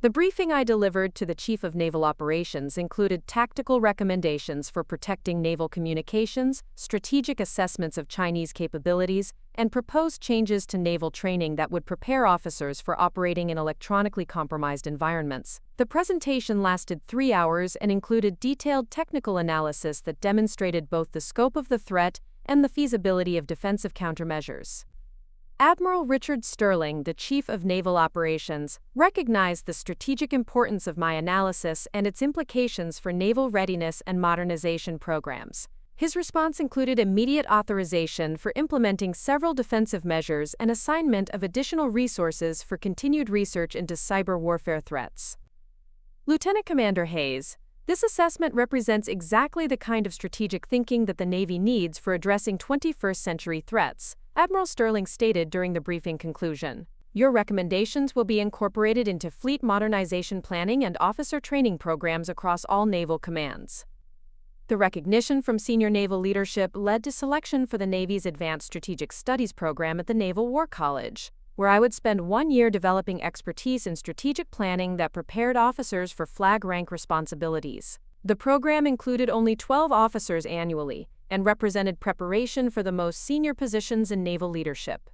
The briefing I delivered to the Chief of Naval Operations included tactical recommendations for protecting naval communications, strategic assessments of Chinese capabilities, and proposed changes to naval training that would prepare officers for operating in electronically compromised environments. The presentation lasted 3 hours and included detailed technical analysis that demonstrated both the scope of the threat and the feasibility of defensive countermeasures. Admiral Richard Sterling, the Chief of Naval Operations, recognized the strategic importance of my analysis and its implications for naval readiness and modernization programs. His response included immediate authorization for implementing several defensive measures and assignment of additional resources for continued research into cyber warfare threats. Lieutenant Commander Hayes, this assessment represents exactly the kind of strategic thinking that the Navy needs for addressing 21st-century threats, Admiral Sterling stated during the briefing conclusion. Your recommendations will be incorporated into fleet modernization planning and officer training programs across all naval commands. The recognition from senior naval leadership led to selection for the Navy's Advanced Strategic Studies program at the Naval War College, where I would spend 1 year developing expertise in strategic planning that prepared officers for flag rank responsibilities. The program included only 12 officers annually and represented preparation for the most senior positions in naval leadership.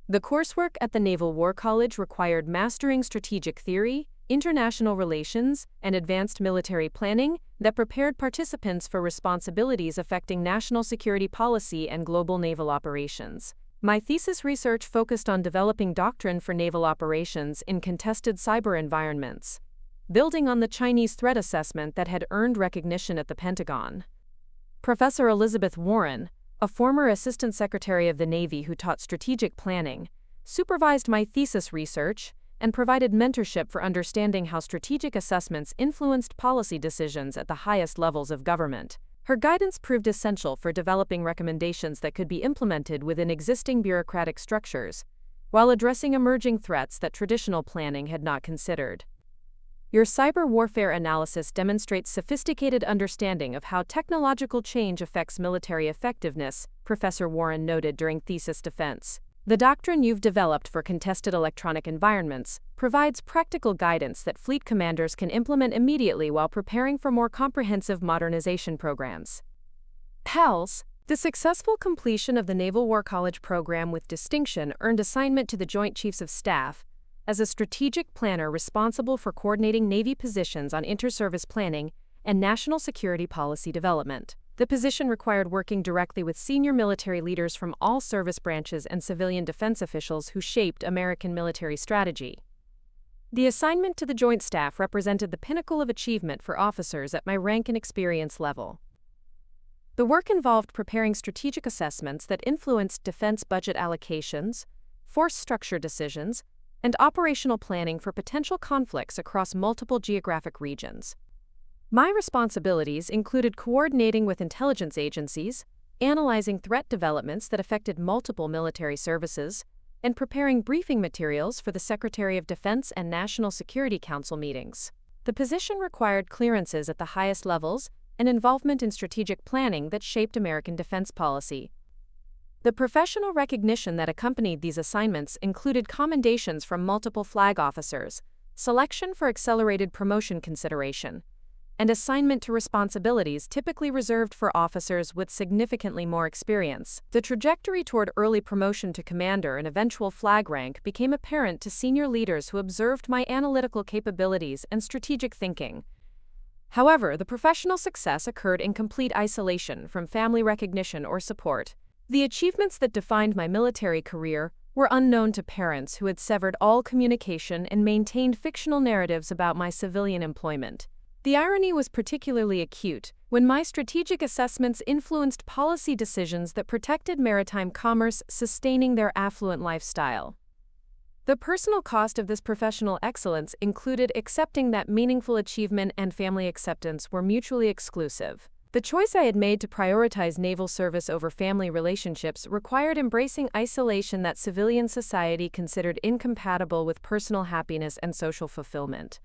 The coursework at the Naval War College required mastering strategic theory, international relations, and advanced military planning that prepared participants for responsibilities affecting national security policy and global naval operations. My thesis research focused on developing doctrine for naval operations in contested cyber environments, building on the Chinese threat assessment that had earned recognition at the Pentagon. Professor Elizabeth Warren, a former Assistant Secretary of the Navy who taught strategic planning, supervised my thesis research and provided mentorship for understanding how strategic assessments influenced policy decisions at the highest levels of government. Her guidance proved essential for developing recommendations that could be implemented within existing bureaucratic structures, while addressing emerging threats that traditional planning had not considered. Your cyber warfare analysis demonstrates sophisticated understanding of how technological change affects military effectiveness, Professor Warren noted during thesis defense. The doctrine you've developed for contested electronic environments provides practical guidance that fleet commanders can implement immediately while preparing for more comprehensive modernization programs. PELS, the successful completion of the Naval War College program with distinction earned assignment to the Joint Chiefs of Staff as a strategic planner responsible for coordinating Navy positions on inter-service planning and national security policy development. The position required working directly with senior military leaders from all service branches and civilian defense officials who shaped American military strategy. The assignment to the Joint Staff represented the pinnacle of achievement for officers at my rank and experience level. The work involved preparing strategic assessments that influenced defense budget allocations, force structure decisions, and operational planning for potential conflicts across multiple geographic regions. My responsibilities included coordinating with intelligence agencies, analyzing threat developments that affected multiple military services, and preparing briefing materials for the Secretary of Defense and National Security Council meetings. The position required clearances at the highest levels and involvement in strategic planning that shaped American defense policy. The professional recognition that accompanied these assignments included commendations from multiple flag officers, selection for accelerated promotion consideration, and assignment to responsibilities typically reserved for officers with significantly more experience. The trajectory toward early promotion to commander and eventual flag rank became apparent to senior leaders who observed my analytical capabilities and strategic thinking. However, the professional success occurred in complete isolation from family recognition or support. The achievements that defined my military career were unknown to parents who had severed all communication and maintained fictional narratives about my civilian employment. The irony was particularly acute when my strategic assessments influenced policy decisions that protected maritime commerce, sustaining their affluent lifestyle. The personal cost of this professional excellence included accepting that meaningful achievement and family acceptance were mutually exclusive. The choice I had made to prioritize naval service over family relationships required embracing isolation that civilian society considered incompatible with personal happiness and social fulfillment.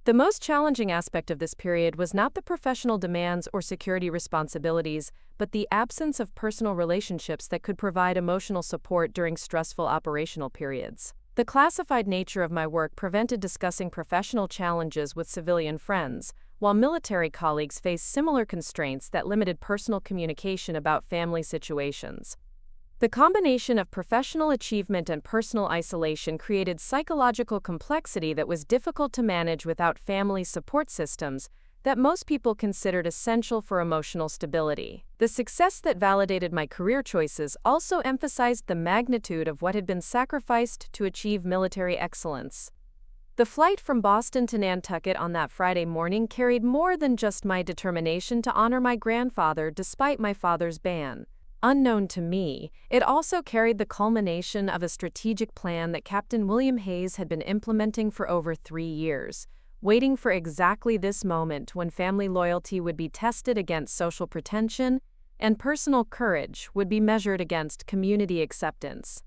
The most challenging aspect of this period was not the professional demands or security responsibilities, but the absence of personal relationships that could provide emotional support during stressful operational periods. The classified nature of my work prevented discussing professional challenges with civilian friends, while military colleagues faced similar constraints that limited personal communication about family situations. The combination of professional achievement and personal isolation created psychological complexity that was difficult to manage without family support systems that most people considered essential for emotional stability. The success that validated my career choices also emphasized the magnitude of what had been sacrificed to achieve military excellence. The flight from Boston to Nantucket on that Friday morning carried more than just my determination to honor my grandfather despite my father's ban. Unknown to me, it also carried the culmination of a strategic plan that Captain William Hayes had been implementing for over 3 years, waiting for exactly this moment when family loyalty would be tested against social pretension and personal courage would be measured against community acceptance.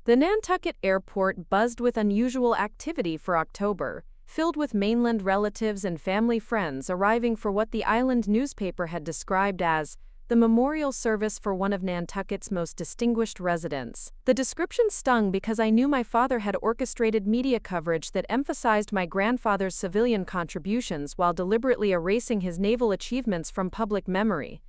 The Nantucket airport buzzed with unusual activity for October, filled with mainland relatives and family friends arriving for what the island newspaper had described as the memorial service for one of Nantucket's most distinguished residents. The description stung because I knew my father had orchestrated media coverage that emphasized my grandfather's civilian contributions while deliberately erasing his naval achievements from public memory.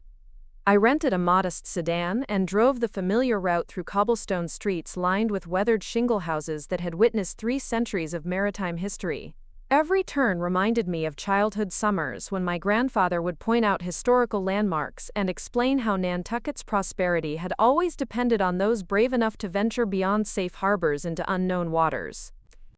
I rented a modest sedan and drove the familiar route through cobblestone streets lined with weathered shingle houses that had witnessed 3 centuries of maritime history. Every turn reminded me of childhood summers when my grandfather would point out historical landmarks and explain how Nantucket's prosperity had always depended on those brave enough to venture beyond safe harbors into unknown waters.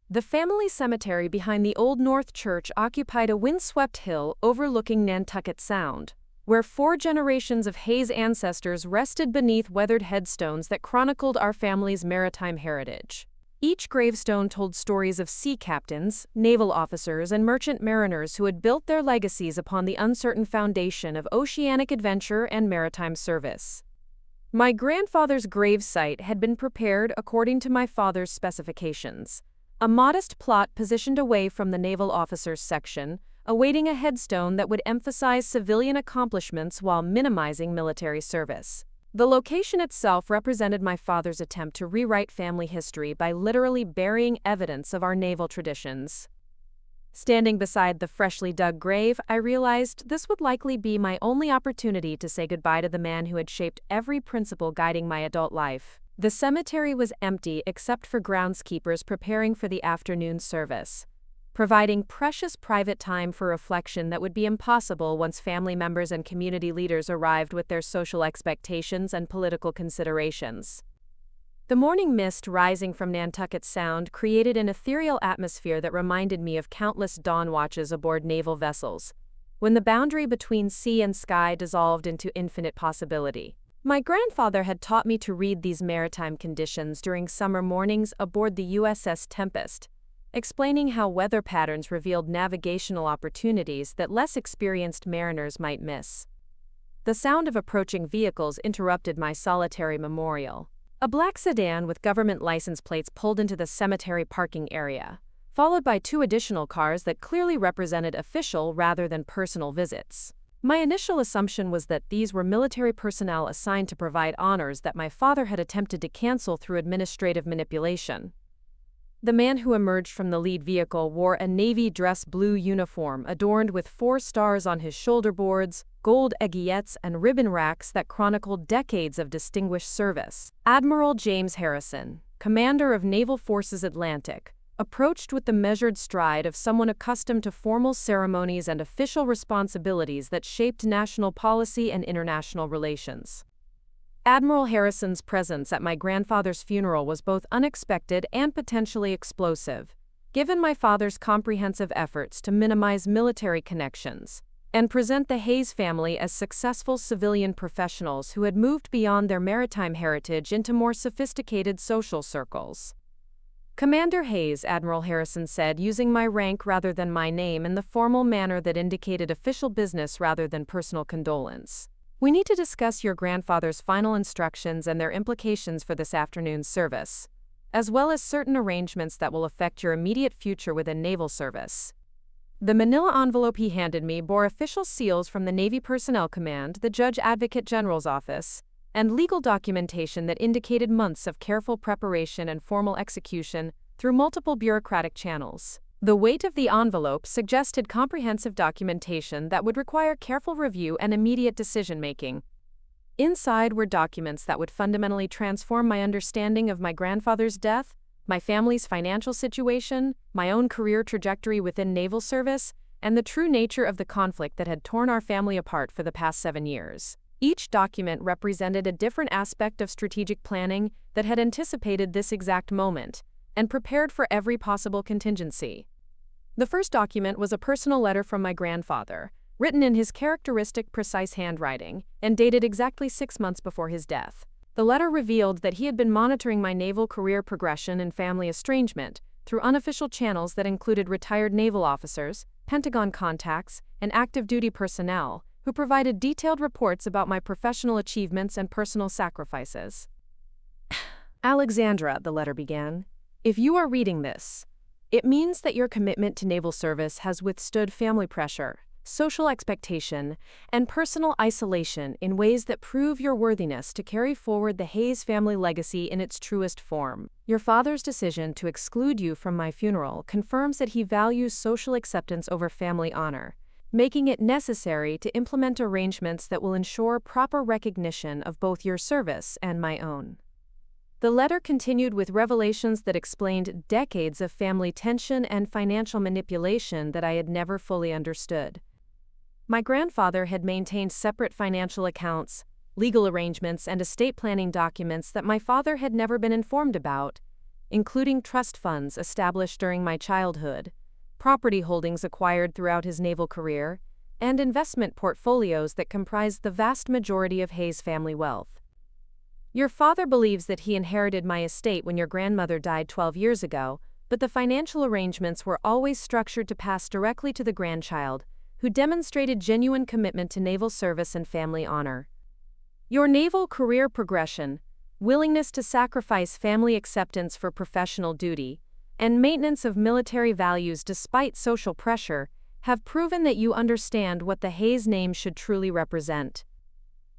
The family cemetery behind the Old North Church occupied a windswept hill overlooking Nantucket Sound, where 4 generations of Hayes ancestors rested beneath weathered headstones that chronicled our family's maritime heritage. Each gravestone told stories of sea captains, naval officers, and merchant mariners who had built their legacies upon the uncertain foundation of oceanic adventure and maritime service. My grandfather's gravesite had been prepared according to my father's specifications, a modest plot positioned away from the naval officers section, awaiting a headstone that would emphasize civilian accomplishments while minimizing military service. The location itself represented my father's attempt to rewrite family history by literally burying evidence of our naval traditions. Standing beside the freshly dug grave, I realized this would likely be my only opportunity to say goodbye to the man who had shaped every principle guiding my adult life. The cemetery was empty except for groundskeepers preparing for the afternoon service, providing precious private time for reflection that would be impossible once family members and community leaders arrived with their social expectations and political considerations. The morning mist rising from Nantucket Sound created an ethereal atmosphere that reminded me of countless dawn watches aboard naval vessels, when the boundary between sea and sky dissolved into infinite possibility. My grandfather had taught me to read these maritime conditions during summer mornings aboard the USS Tempest, explaining how weather patterns revealed navigational opportunities that less experienced mariners might miss. The sound of approaching vehicles interrupted my solitary memorial. A black sedan with government license plates pulled into the cemetery parking area, followed by 2 additional cars that clearly represented official rather than personal visits. My initial assumption was that these were military personnel assigned to provide honors that my father had attempted to cancel through administrative manipulation. The man who emerged from the lead vehicle wore a navy dress blue uniform adorned with 4 stars on his shoulder boards, gold aiguillettes, and ribbon racks that chronicled decades of distinguished service. Admiral James Harrison, commander of Naval Forces Atlantic, approached with the measured stride of someone accustomed to formal ceremonies and official responsibilities that shaped national policy and international relations. Admiral Harrison's presence at my grandfather's funeral was both unexpected and potentially explosive, Given my father's comprehensive efforts to minimize military connections and present the Hayes family as successful civilian professionals who had moved beyond their maritime heritage into more sophisticated social circles. Commander Hayes, Admiral Harrison said, using my rank rather than my name in the formal manner that indicated official business rather than personal condolence. We need to discuss your grandfather's final instructions and their implications for this afternoon's service, as well as certain arrangements that will affect your immediate future within naval service. The manila envelope he handed me bore official seals from the Navy Personnel Command, the Judge Advocate General's office, and legal documentation that indicated months of careful preparation and formal execution through multiple bureaucratic channels. The weight of the envelope suggested comprehensive documentation that would require careful review and immediate decision-making. Inside were documents that would fundamentally transform my understanding of my grandfather's death, my family's financial situation, my own career trajectory within naval service, and the true nature of the conflict that had torn our family apart for the past 7 years. Each document represented a different aspect of strategic planning that had anticipated this exact moment and prepared for every possible contingency. The first document was a personal letter from my grandfather, written in his characteristic precise handwriting and dated exactly 6 months before his death. The letter revealed that he had been monitoring my naval career progression and family estrangement through unofficial channels that included retired naval officers, Pentagon contacts, and active duty personnel who provided detailed reports about my professional achievements and personal sacrifices. Alexandra, the letter began, if you are reading this, it means that your commitment to naval service has withstood family pressure, social expectation, and personal isolation in ways that prove your worthiness to carry forward the Hayes family legacy in its truest form. Your father's decision to exclude you from my funeral confirms that he values social acceptance over family honor, making it necessary to implement arrangements that will ensure proper recognition of both your service and my own. The letter continued with revelations that explained decades of family tension and financial manipulation that I had never fully understood. My grandfather had maintained separate financial accounts, legal arrangements, and estate planning documents that my father had never been informed about, including trust funds established during my childhood, property holdings acquired throughout his naval career, and investment portfolios that comprised the vast majority of Hayes family wealth. Your father believes that he inherited my estate when your grandmother died 12 years ago, but the financial arrangements were always structured to pass directly to the grandchild, who demonstrated genuine commitment to naval service and family honor. Your naval career progression, willingness to sacrifice family acceptance for professional duty, and maintenance of military values despite social pressure have proven that you understand what the Hayes name should truly represent.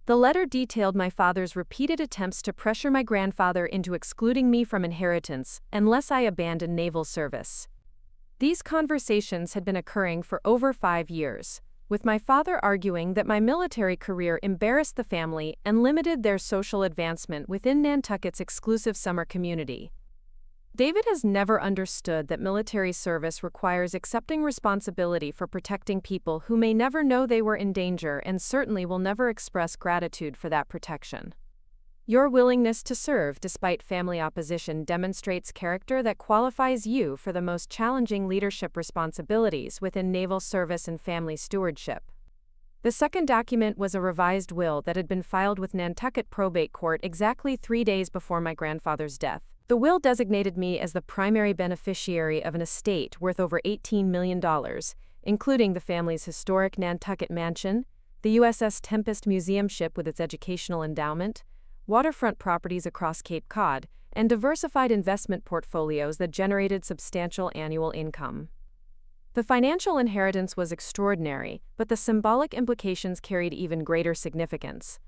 The letter detailed my father's repeated attempts to pressure my grandfather into excluding me from inheritance unless I abandoned naval service. These conversations had been occurring for over 5 years, with my father arguing that my military career embarrassed the family and limited their social advancement within Nantucket's exclusive summer community. David has never understood that military service requires accepting responsibility for protecting people who may never know they were in danger and certainly will never express gratitude for that protection. Your willingness to serve despite family opposition demonstrates character that qualifies you for the most challenging leadership responsibilities within naval service and family stewardship. The second document was a revised will that had been filed with Nantucket Probate Court exactly 3 days before my grandfather's death. The will designated me as the primary beneficiary of an estate worth over $18 million, including the family's historic Nantucket mansion, the USS Tempest museum ship with its educational endowment, waterfront properties across Cape Cod, and diversified investment portfolios that generated substantial annual income. The financial inheritance was extraordinary, but the symbolic implications carried even greater significance.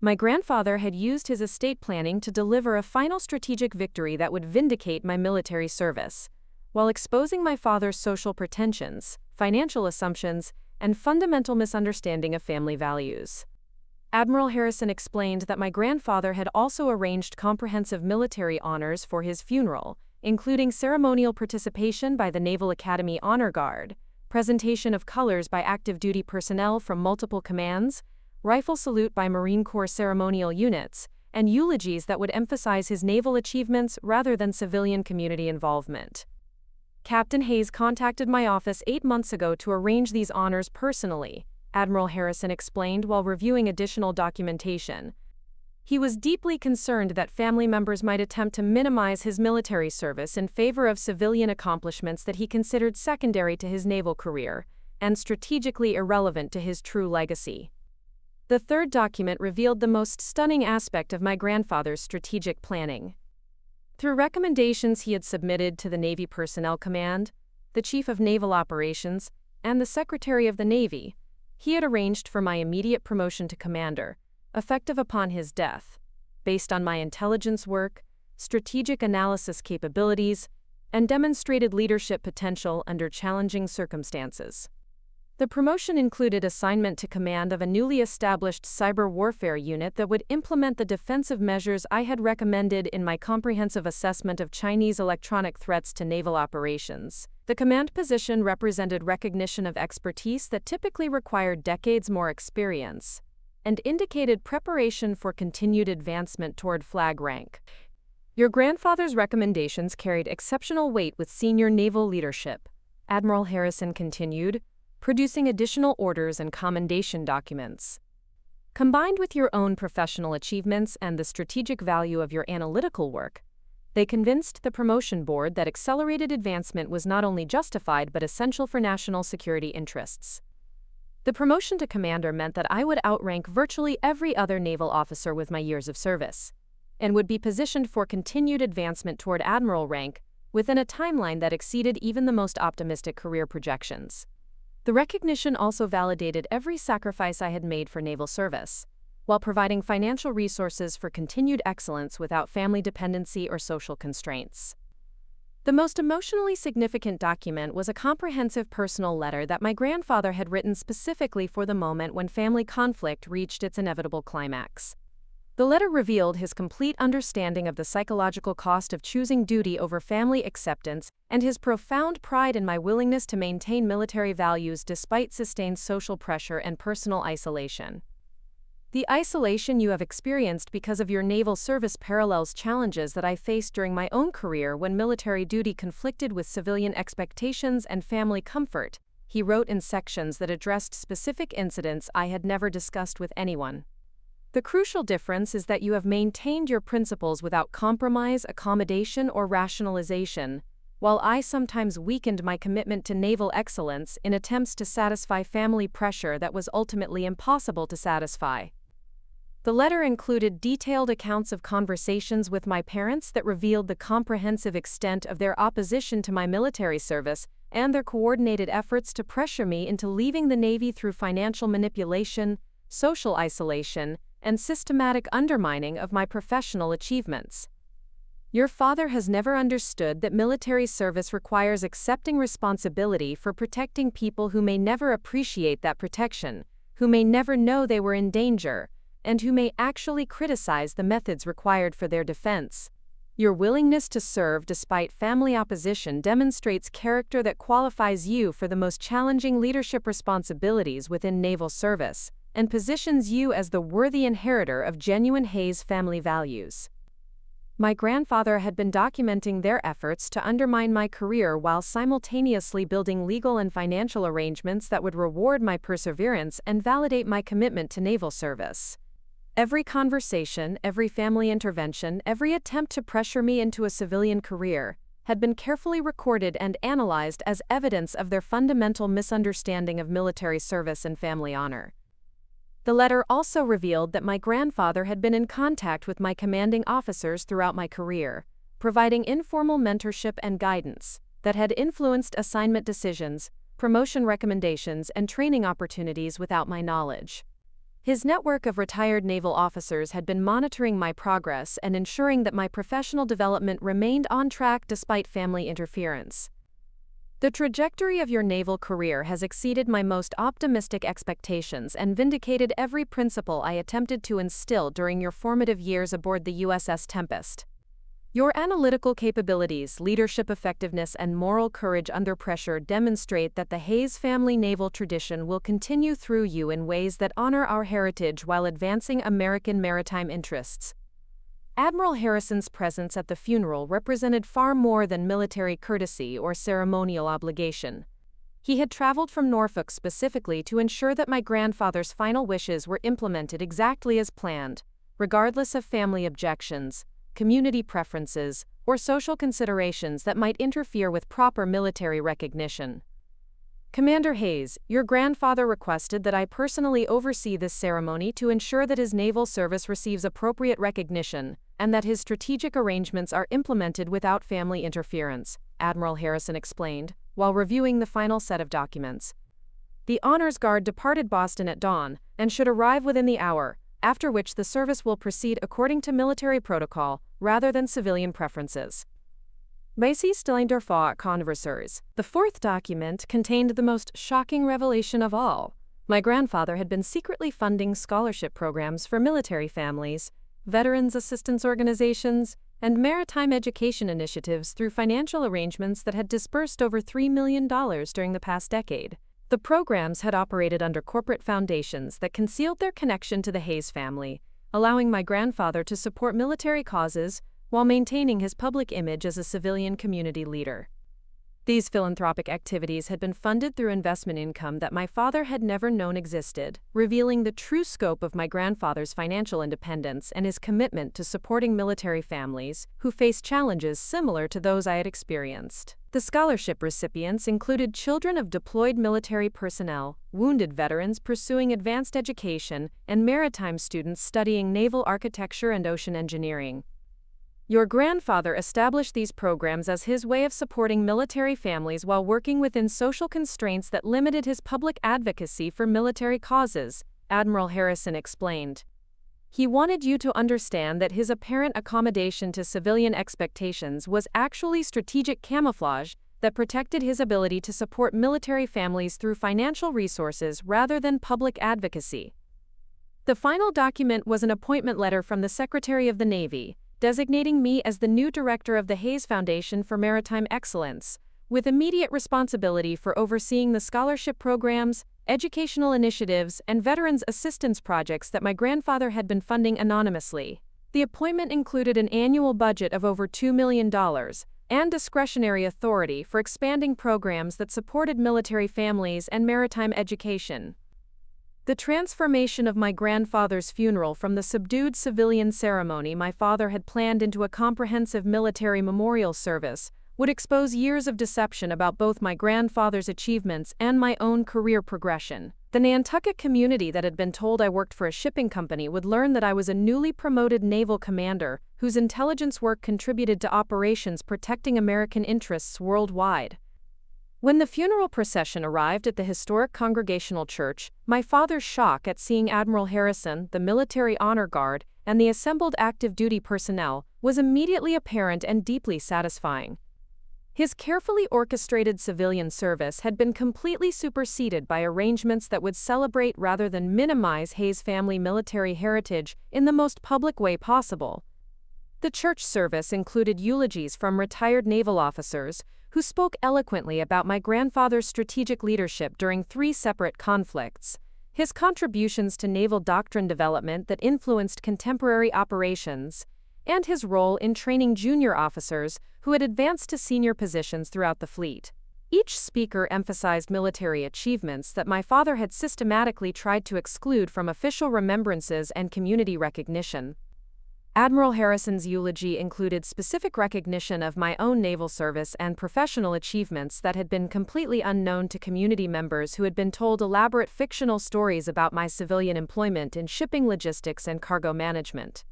My grandfather had used his estate planning to deliver a final strategic victory that would vindicate my military service, while exposing my father's social pretensions, financial assumptions, and fundamental misunderstanding of family values. Admiral Harrison explained that my grandfather had also arranged comprehensive military honors for his funeral, including ceremonial participation by the Naval Academy Honor Guard, presentation of colors by active duty personnel from multiple commands, rifle salute by Marine Corps ceremonial units, and eulogies that would emphasize his naval achievements rather than civilian community involvement. Captain Hayes contacted my office 8 months ago to arrange these honors personally, Admiral Harrison explained while reviewing additional documentation. He was deeply concerned that family members might attempt to minimize his military service in favor of civilian accomplishments that he considered secondary to his naval career and strategically irrelevant to his true legacy. The third document revealed the most stunning aspect of my grandfather's strategic planning. Through recommendations he had submitted to the Navy Personnel Command, the Chief of Naval Operations, and the Secretary of the Navy, he had arranged for my immediate promotion to commander, effective upon his death, based on my intelligence work, strategic analysis capabilities, and demonstrated leadership potential under challenging circumstances. The promotion included assignment to command of a newly established cyber warfare unit that would implement the defensive measures I had recommended in my comprehensive assessment of Chinese electronic threats to naval operations. The command position represented recognition of expertise that typically required decades more experience, and indicated preparation for continued advancement toward flag rank. Your grandfather's recommendations carried exceptional weight with senior naval leadership, Admiral Harrison continued, producing additional orders and commendation documents. Combined with your own professional achievements and the strategic value of your analytical work, they convinced the promotion board that accelerated advancement was not only justified but essential for national security interests. The promotion to commander meant that I would outrank virtually every other naval officer with my years of service, and would be positioned for continued advancement toward admiral rank within a timeline that exceeded even the most optimistic career projections. The recognition also validated every sacrifice I had made for naval service, while providing financial resources for continued excellence without family dependency or social constraints. The most emotionally significant document was a comprehensive personal letter that my grandfather had written specifically for the moment when family conflict reached its inevitable climax. The letter revealed his complete understanding of the psychological cost of choosing duty over family acceptance and his profound pride in my willingness to maintain military values despite sustained social pressure and personal isolation. The isolation you have experienced because of your naval service parallels challenges that I faced during my own career when military duty conflicted with civilian expectations and family comfort, he wrote in sections that addressed specific incidents I had never discussed with anyone. The crucial difference is that you have maintained your principles without compromise, accommodation, or rationalization, while I sometimes weakened my commitment to naval excellence in attempts to satisfy family pressure that was ultimately impossible to satisfy. The letter included detailed accounts of conversations with my parents that revealed the comprehensive extent of their opposition to my military service and their coordinated efforts to pressure me into leaving the Navy through financial manipulation, social isolation, and systematic undermining of my professional achievements. Your father has never understood that military service requires accepting responsibility for protecting people who may never appreciate that protection, who may never know they were in danger, and who may actually criticize the methods required for their defense. Your willingness to serve despite family opposition demonstrates character that qualifies you for the most challenging leadership responsibilities within naval service, and positions you as the worthy inheritor of genuine Hayes family values. My grandfather had been documenting their efforts to undermine my career while simultaneously building legal and financial arrangements that would reward my perseverance and validate my commitment to naval service. Every conversation, every family intervention, every attempt to pressure me into a civilian career had been carefully recorded and analyzed as evidence of their fundamental misunderstanding of military service and family honor. The letter also revealed that my grandfather had been in contact with my commanding officers throughout my career, providing informal mentorship and guidance that had influenced assignment decisions, promotion recommendations, and training opportunities without my knowledge. His network of retired naval officers had been monitoring my progress and ensuring that my professional development remained on track despite family interference. The trajectory of your naval career has exceeded my most optimistic expectations and vindicated every principle I attempted to instill during your formative years aboard the USS Tempest. Your analytical capabilities, leadership effectiveness, and moral courage under pressure demonstrate that the Hayes family naval tradition will continue through you in ways that honor our heritage while advancing American maritime interests. Admiral Harrison's presence at the funeral represented far more than military courtesy or ceremonial obligation. He had traveled from Norfolk specifically to ensure that my grandfather's final wishes were implemented exactly as planned, regardless of family objections, community preferences, or social considerations that might interfere with proper military recognition. Commander Hayes, your grandfather requested that I personally oversee this ceremony to ensure that his naval service receives appropriate recognition and that his strategic arrangements are implemented without family interference, Admiral Harrison explained, while reviewing the final set of documents. The Honors Guard departed Boston at dawn and should arrive within the hour, after which the service will proceed according to military protocol rather than civilian preferences. Macy Stillendorfer Conversers. The fourth document contained the most shocking revelation of all. My grandfather had been secretly funding scholarship programs for military families, veterans assistance organizations, and maritime education initiatives through financial arrangements that had disbursed over $3 million during the past decade. The programs had operated under corporate foundations that concealed their connection to the Hayes family, allowing my grandfather to support military causes while maintaining his public image as a civilian community leader. These philanthropic activities had been funded through investment income that my father had never known existed, revealing the true scope of my grandfather's financial independence and his commitment to supporting military families who faced challenges similar to those I had experienced. The scholarship recipients included children of deployed military personnel, wounded veterans pursuing advanced education, and maritime students studying naval architecture and ocean engineering. Your grandfather established these programs as his way of supporting military families while working within social constraints that limited his public advocacy for military causes, Admiral Harrison explained. He wanted you to understand that his apparent accommodation to civilian expectations was actually strategic camouflage that protected his ability to support military families through financial resources rather than public advocacy. The final document was an appointment letter from the Secretary of the Navy, designating me as the new director of the Hayes Foundation for Maritime Excellence, with immediate responsibility for overseeing the scholarship programs, educational initiatives, and veterans assistance projects that my grandfather had been funding anonymously. The appointment included an annual budget of over $2 million and discretionary authority for expanding programs that supported military families and maritime education. The transformation of my grandfather's funeral from the subdued civilian ceremony my father had planned into a comprehensive military memorial service would expose years of deception about both my grandfather's achievements and my own career progression. The Nantucket community that had been told I worked for a shipping company would learn that I was a newly promoted naval commander whose intelligence work contributed to operations protecting American interests worldwide. When the funeral procession arrived at the historic Congregational Church, my father's shock at seeing Admiral Harrison, the military honor guard, and the assembled active duty personnel was immediately apparent and deeply satisfying. His carefully orchestrated civilian service had been completely superseded by arrangements that would celebrate rather than minimize Hayes family military heritage in the most public way possible. The church service included eulogies from retired naval officers who spoke eloquently about my grandfather's strategic leadership during 3 separate conflicts, his contributions to naval doctrine development that influenced contemporary operations, and his role in training junior officers who had advanced to senior positions throughout the fleet. Each speaker emphasized military achievements that my father had systematically tried to exclude from official remembrances and community recognition. Admiral Harrison's eulogy included specific recognition of my own naval service and professional achievements that had been completely unknown to community members who had been told elaborate fictional stories about my civilian employment in shipping logistics and cargo management.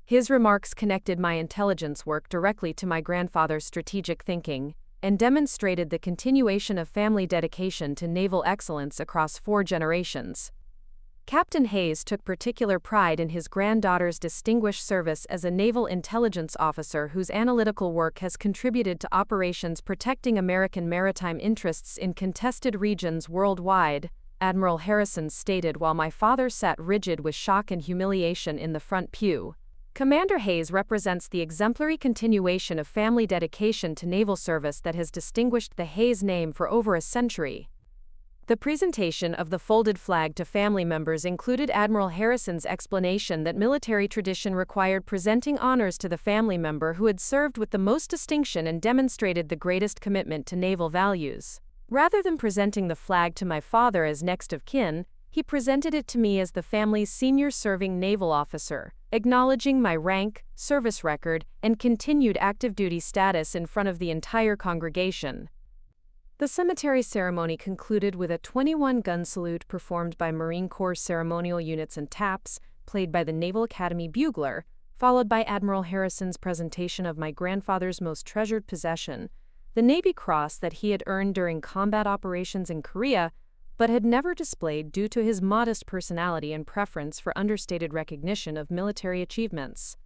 His remarks connected my intelligence work directly to my grandfather's strategic thinking and demonstrated the continuation of family dedication to naval excellence across 4 generations. Captain Hayes took particular pride in his granddaughter's distinguished service as a naval intelligence officer whose analytical work has contributed to operations protecting American maritime interests in contested regions worldwide, Admiral Harrison stated while my father sat rigid with shock and humiliation in the front pew. Commander Hayes represents the exemplary continuation of family dedication to naval service that has distinguished the Hayes name for over a century. The presentation of the folded flag to family members included Admiral Harrison's explanation that military tradition required presenting honors to the family member who had served with the most distinction and demonstrated the greatest commitment to naval values. Rather than presenting the flag to my father as next of kin, he presented it to me as the family's senior serving naval officer, acknowledging my rank, service record, and continued active duty status in front of the entire congregation. The cemetery ceremony concluded with a 21-gun salute performed by Marine Corps ceremonial units and taps, played by the Naval Academy bugler, followed by Admiral Harrison's presentation of my grandfather's most treasured possession, the Navy Cross that he had earned during combat operations in Korea, but had never displayed due to his modest personality and preference for understated recognition of military achievements.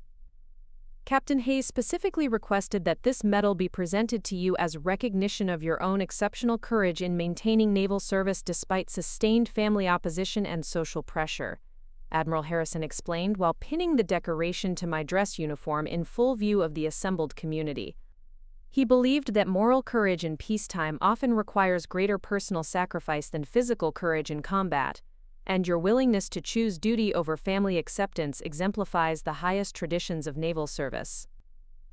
Captain Hayes specifically requested that this medal be presented to you as recognition of your own exceptional courage in maintaining naval service despite sustained family opposition and social pressure, Admiral Harrison explained while pinning the decoration to my dress uniform in full view of the assembled community. He believed that moral courage in peacetime often requires greater personal sacrifice than physical courage in combat, and your willingness to choose duty over family acceptance exemplifies the highest traditions of naval service.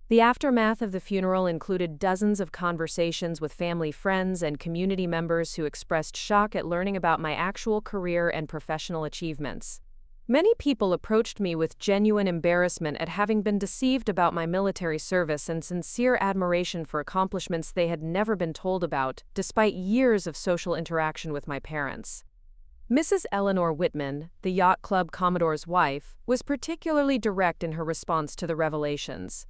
The aftermath of the funeral included dozens of conversations with family friends and community members who expressed shock at learning about my actual career and professional achievements. Many people approached me with genuine embarrassment at having been deceived about my military service and sincere admiration for accomplishments they had never been told about, despite years of social interaction with my parents. Mrs. Eleanor Whitman, the yacht club Commodore's wife, was particularly direct in her response to the revelations.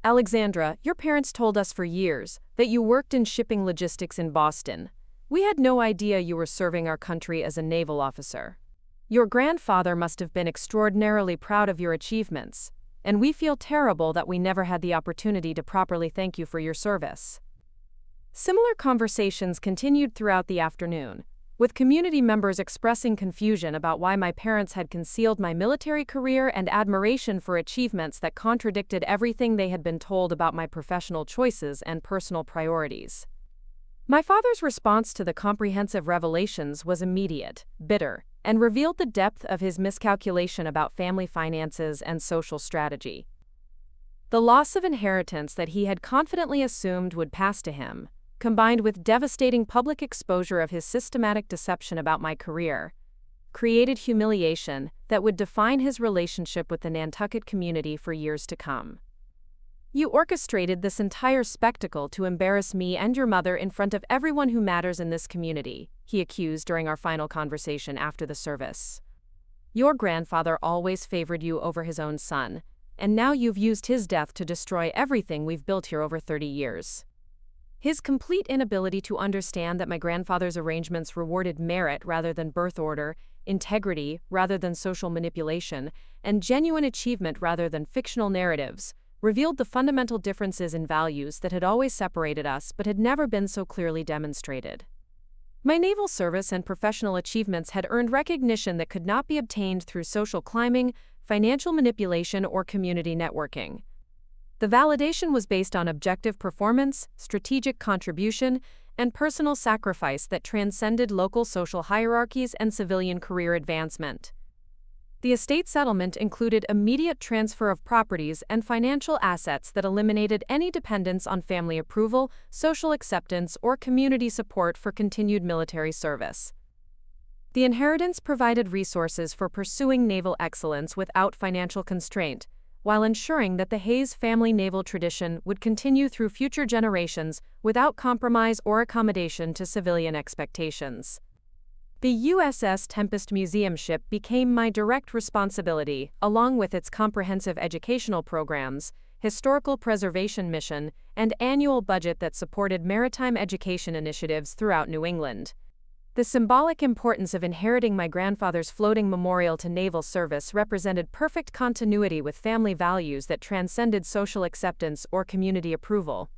"Alexandra, your parents told us for years that you worked in shipping logistics in Boston. We had no idea you were serving our country as a naval officer. Your grandfather must have been extraordinarily proud of your achievements, and we feel terrible that we never had the opportunity to properly thank you for your service." Similar conversations continued throughout the afternoon, with community members expressing confusion about why my parents had concealed my military career and admiration for achievements that contradicted everything they had been told about my professional choices and personal priorities. My father's response to the comprehensive revelations was immediate, bitter, and revealed the depth of his miscalculation about family finances and social strategy. The loss of inheritance that he had confidently assumed would pass to him, combined with devastating public exposure of his systematic deception about my career, created humiliation that would define his relationship with the Nantucket community for years to come. "You orchestrated this entire spectacle to embarrass me and your mother in front of everyone who matters in this community," he accused during our final conversation after the service. "Your grandfather always favored you over his own son, and now you've used his death to destroy everything we've built here over 30 years. His complete inability to understand that my grandfather's arrangements rewarded merit rather than birth order, integrity rather than social manipulation, and genuine achievement rather than fictional narratives, revealed the fundamental differences in values that had always separated us but had never been so clearly demonstrated. My naval service and professional achievements had earned recognition that could not be obtained through social climbing, financial manipulation, or community networking. The validation was based on objective performance, strategic contribution, and personal sacrifice that transcended local social hierarchies and civilian career advancement. The estate settlement included immediate transfer of properties and financial assets that eliminated any dependence on family approval, social acceptance, or community support for continued military service. The inheritance provided resources for pursuing naval excellence without financial constraint, while ensuring that the Hayes family naval tradition would continue through future generations without compromise or accommodation to civilian expectations. The USS Tempest Museum ship became my direct responsibility, along with its comprehensive educational programs, historical preservation mission, and annual budget that supported maritime education initiatives throughout New England. The symbolic importance of inheriting my grandfather's floating memorial to naval service represented perfect continuity with family values that transcended social acceptance or community approval.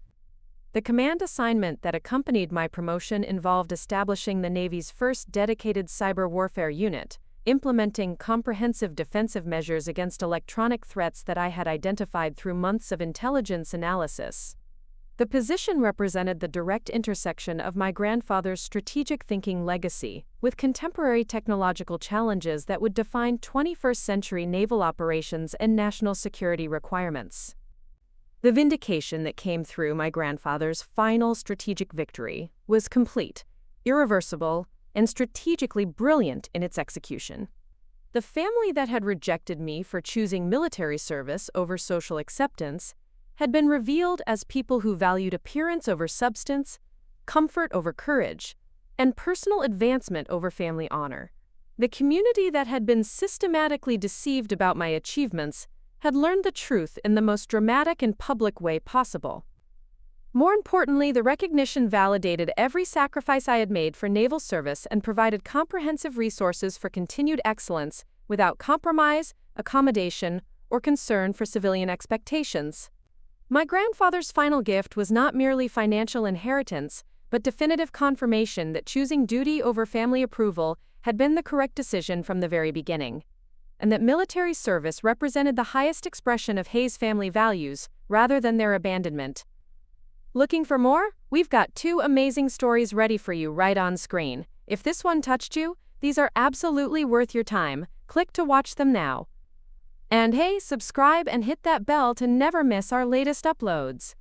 The command assignment that accompanied my promotion involved establishing the Navy's first dedicated cyber warfare unit, implementing comprehensive defensive measures against electronic threats that I had identified through months of intelligence analysis. The position represented the direct intersection of my grandfather's strategic thinking legacy with contemporary technological challenges that would define 21st-century naval operations and national security requirements. The vindication that came through my grandfather's final strategic victory was complete, irreversible, and strategically brilliant in its execution. The family that had rejected me for choosing military service over social acceptance had been revealed as people who valued appearance over substance, comfort over courage, and personal advancement over family honor. The community that had been systematically deceived about my achievements had learned the truth in the most dramatic and public way possible. More importantly, the recognition validated every sacrifice I had made for naval service and provided comprehensive resources for continued excellence without compromise, accommodation, or concern for civilian expectations. My grandfather's final gift was not merely financial inheritance, but definitive confirmation that choosing duty over family approval had been the correct decision from the very beginning, and that military service represented the highest expression of Heir's family values rather than their abandonment. Looking for more? We've got 2 amazing stories ready for you right on screen. If this one touched you, these are absolutely worth your time. Click to watch them now. And hey, subscribe and hit that bell to never miss our latest uploads.